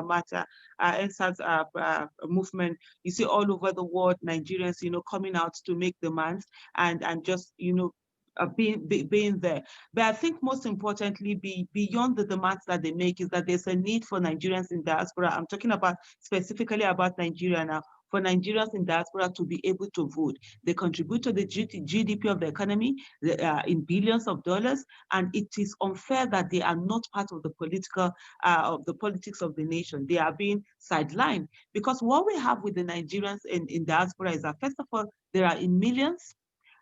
matter, EndSARS movement. You see all over the world, Nigerians, coming out to make demands and just, being there. But I think most importantly, beyond the demands that they make, is that there's a need for Nigerians in diaspora. I'm talking about specifically about Nigeria now, for Nigerians in diaspora to be able to vote. They contribute to the GDP of the economy in billions of dollars, and it is unfair that they are not part of the politics of the nation. They are being sidelined, because what we have with the Nigerians in diaspora is that, first of all, there are in millions,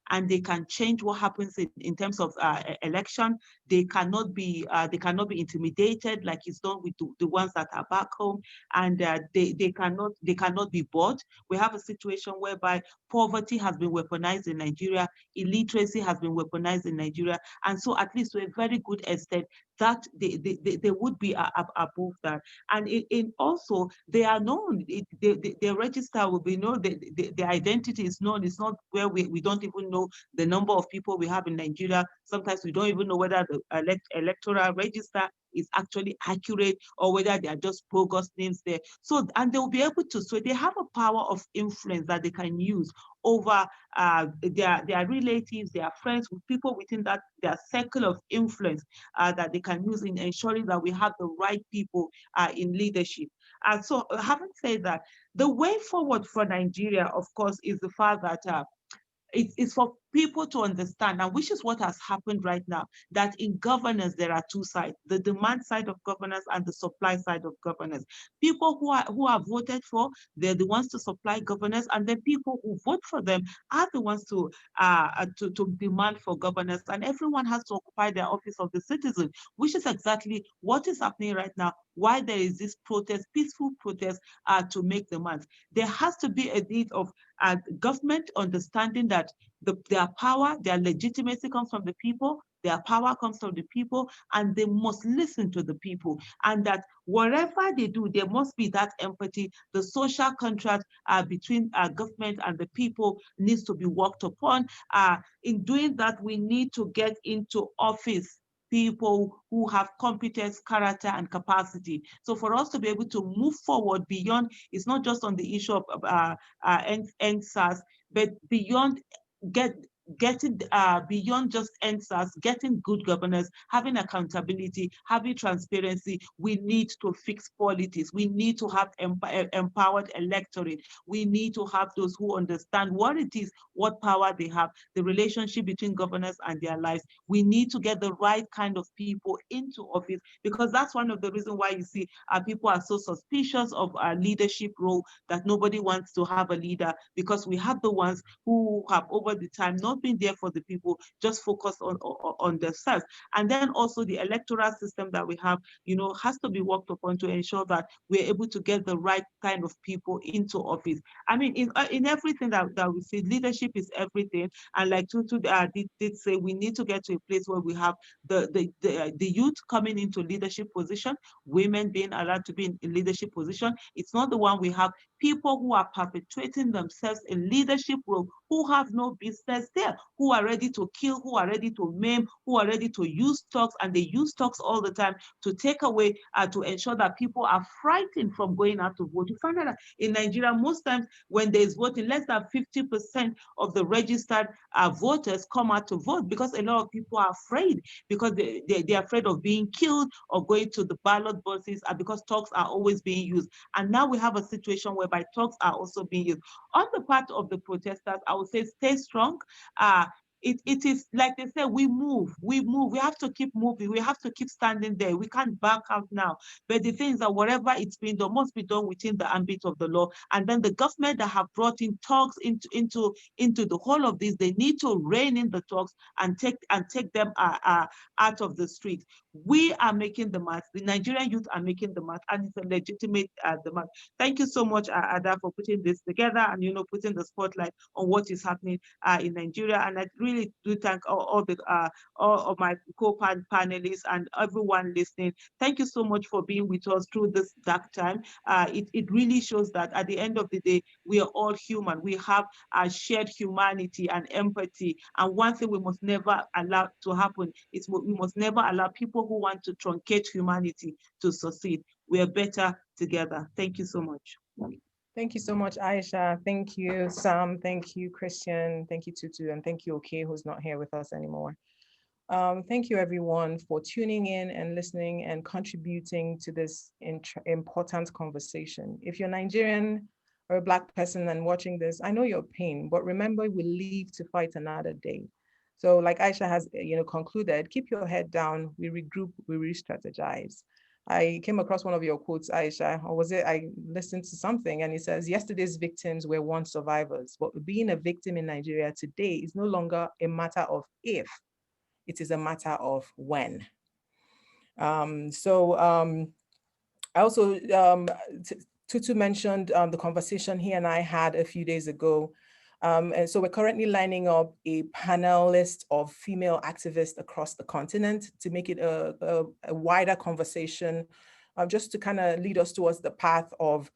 and they can change what happens in terms of election. They cannot be intimidated like it's done with the ones that are back home, and they cannot be bought. We have a situation whereby poverty has been weaponized in Nigeria, illiteracy has been weaponized in Nigeria, and so at least to a very good extent that they would be above that. And also they are known. Their register will be known. The identity is known. It's not where we don't even know the number of people we have in Nigeria. Sometimes we don't even know whether the electoral register is actually accurate, or whether they are just bogus names there. So, and they'll be able to, so they have a power of influence that they can use over their relatives, their friends, with people within their circle of influence that they can use in ensuring that we have the right people in leadership. So having said that, the way forward for Nigeria, of course, is the fact that it's for people to understand, and which is what has happened right now, that in governance there are two sides: the demand side of governance and the supply side of governance. People who are voted for, they're the ones to supply governance, and then people who vote for them are the ones to demand for governance. And everyone has to occupy their office of the citizen, which is exactly what is happening right now. Why there is this protest, peaceful protest, to make demands. There has to be a need of government understanding that their power, their legitimacy comes from the people, their power comes from the people, and they must listen to the people. And that whatever they do, there must be that empathy. The social contract between government and the people needs to be worked upon. In doing that, we need to get into office people who have competence, character, and capacity. So for us to be able to move forward beyond, it's not just on the issue of EndSARS, but beyond getting beyond just EndSARS, getting good governance, having accountability, having transparency. We need to fix politics. We need to have empowered electorate. We need to have those who understand what it is, what power they have, the relationship between governance and their lives. We need to get the right kind of people into office, because that's one of the reasons why you see people are so suspicious of our leadership role, that nobody wants to have a leader, because we have the ones who have over the time not been there for the people, just focused on themselves. And then also the electoral system that we have, has to be worked upon to ensure that we're able to get the right kind of people into office. I mean, in everything that we see, leadership is everything. And like Tutu did say, we need to get to a place where we have the youth coming into leadership position, women being allowed to be in leadership position. It's not the one we have people who are perpetuating themselves in leadership role, who have no business there, who are ready to kill, who are ready to maim, who are ready to use talks, and they use talks all the time to take away, to ensure that people are frightened from going out to vote. You find out that in Nigeria, most times when there's voting, less than 50% of the registered voters come out to vote, because a lot of people are afraid, because they're afraid of being killed or going to the ballot boxes, because talks are always being used. And now we have a situation whereby talks are also being used. On the part of the protesters, I would say stay strong. it is like they say, we move, we have to keep moving, we have to keep standing there, we can't back out now. But the thing is that whatever it's been done must be done within the ambit of the law. And then the government that have brought in thugs into the whole of this, they need to rein in the thugs and take them out of the street. We are making the march, the Nigerian youth are making the march, and it's a legitimate demand. Thank you so much, Ada, for putting this together and putting the spotlight on what is happening in Nigeria. And I really do thank all of my co-panelists and everyone listening. Thank you so much for being with us through this dark time. It really shows that at the end of the day, we are all human. We have a shared humanity and empathy. And one thing we must never allow to happen is we must never allow people who want to truncate humanity to succeed. We are better together. Thank you so much. Thank you so much, Aisha. Thank you, Sam. Thank you, Christian. Thank you, Tutu. And thank you, Oke, who's not here with us anymore. Thank you, everyone, for tuning in and listening and contributing to this important conversation. If you're Nigerian or a Black person and watching this, I know your pain, but remember, we live to fight another day. So like Aisha has concluded, keep your head down, we regroup, we re-strategize. I came across one of your quotes, Aisha, or was it I listened to something and it says, yesterday's victims were once survivors, but being a victim in Nigeria today is no longer a matter of if, it is a matter of when. I also, Tutu mentioned the conversation he and I had a few days ago. And so we're currently lining up a panel list of female activists across the continent to make it a wider conversation, just to kind of lead us towards the path of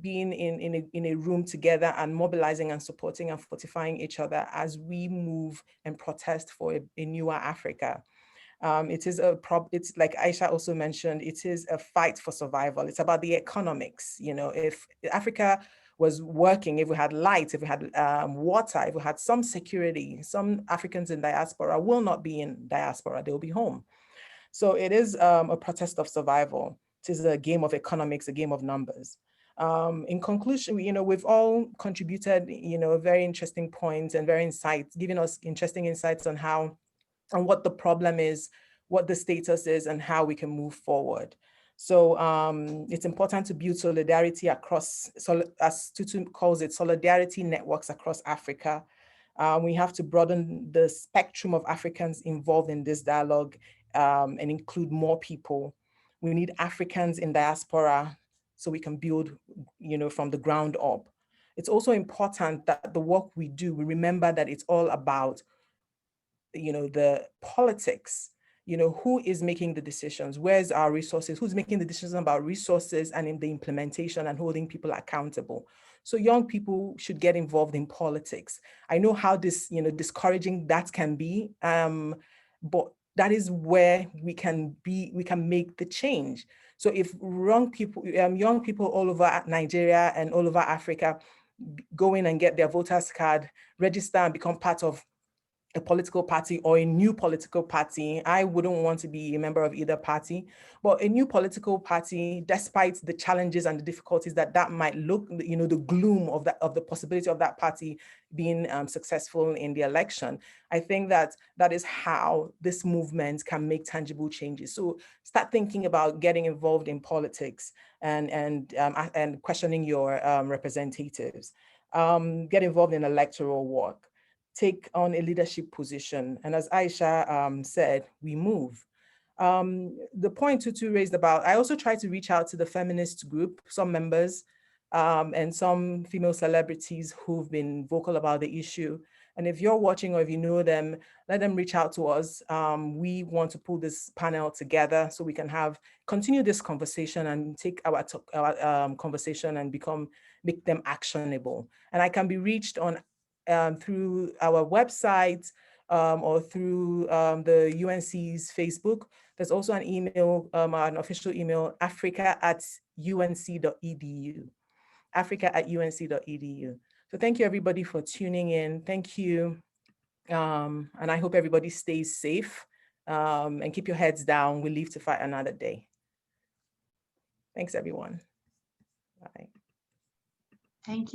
being in a room together and mobilizing and supporting and fortifying each other as we move and protest for a newer Africa. It's like Aisha also mentioned, it is a fight for survival. It's about the economics. If Africa was working, if we had light, if we had water, if we had some security, some Africans in diaspora will not be in diaspora, they'll be home. So it is a protest of survival. It is a game of economics, a game of numbers. In conclusion, we've all contributed, very interesting points and giving us interesting insights on what the problem is, what the status is, and how we can move forward. So it's important to build solidarity across, as Tutu calls it, solidarity networks across Africa. We have to broaden the spectrum of Africans involved in this dialogue and include more people. We need Africans in diaspora so we can build, from the ground up. It's also important that the work we do, we remember that it's all about, the politics. Who is making the decisions? Where's our resources? Who's making the decisions about resources and in the implementation and holding people accountable? So young people should get involved in politics. I know how discouraging that can be, but that is where we can make the change. So if young people all over Nigeria and all over Africa go in and get their voters card, register and become part of a political party or a new political party. I wouldn't want to be a member of either party, but a new political party, despite the challenges and the difficulties that might look, the gloom of the possibility of that party being successful in the election. I think that is how this movement can make tangible changes. So start thinking about getting involved in politics and questioning your representatives. Get involved in electoral work. Take on a leadership position. And as Aisha said, we move. The point Tutu raised about, I also try to reach out to the feminist group, some members and some female celebrities who've been vocal about the issue. And if you're watching or if you know them, let them reach out to us. We want to pull this panel together so we can continue this conversation and take our conversation and make them actionable. And I can be reached on through our website or through the UNC's Facebook. There's also an email, an official email, africa@unc.edu. africa@unc.edu. So thank you everybody for tuning in. Thank you. And I hope everybody stays safe and keep your heads down. We live to fight another day. Thanks everyone. Bye. Thank you.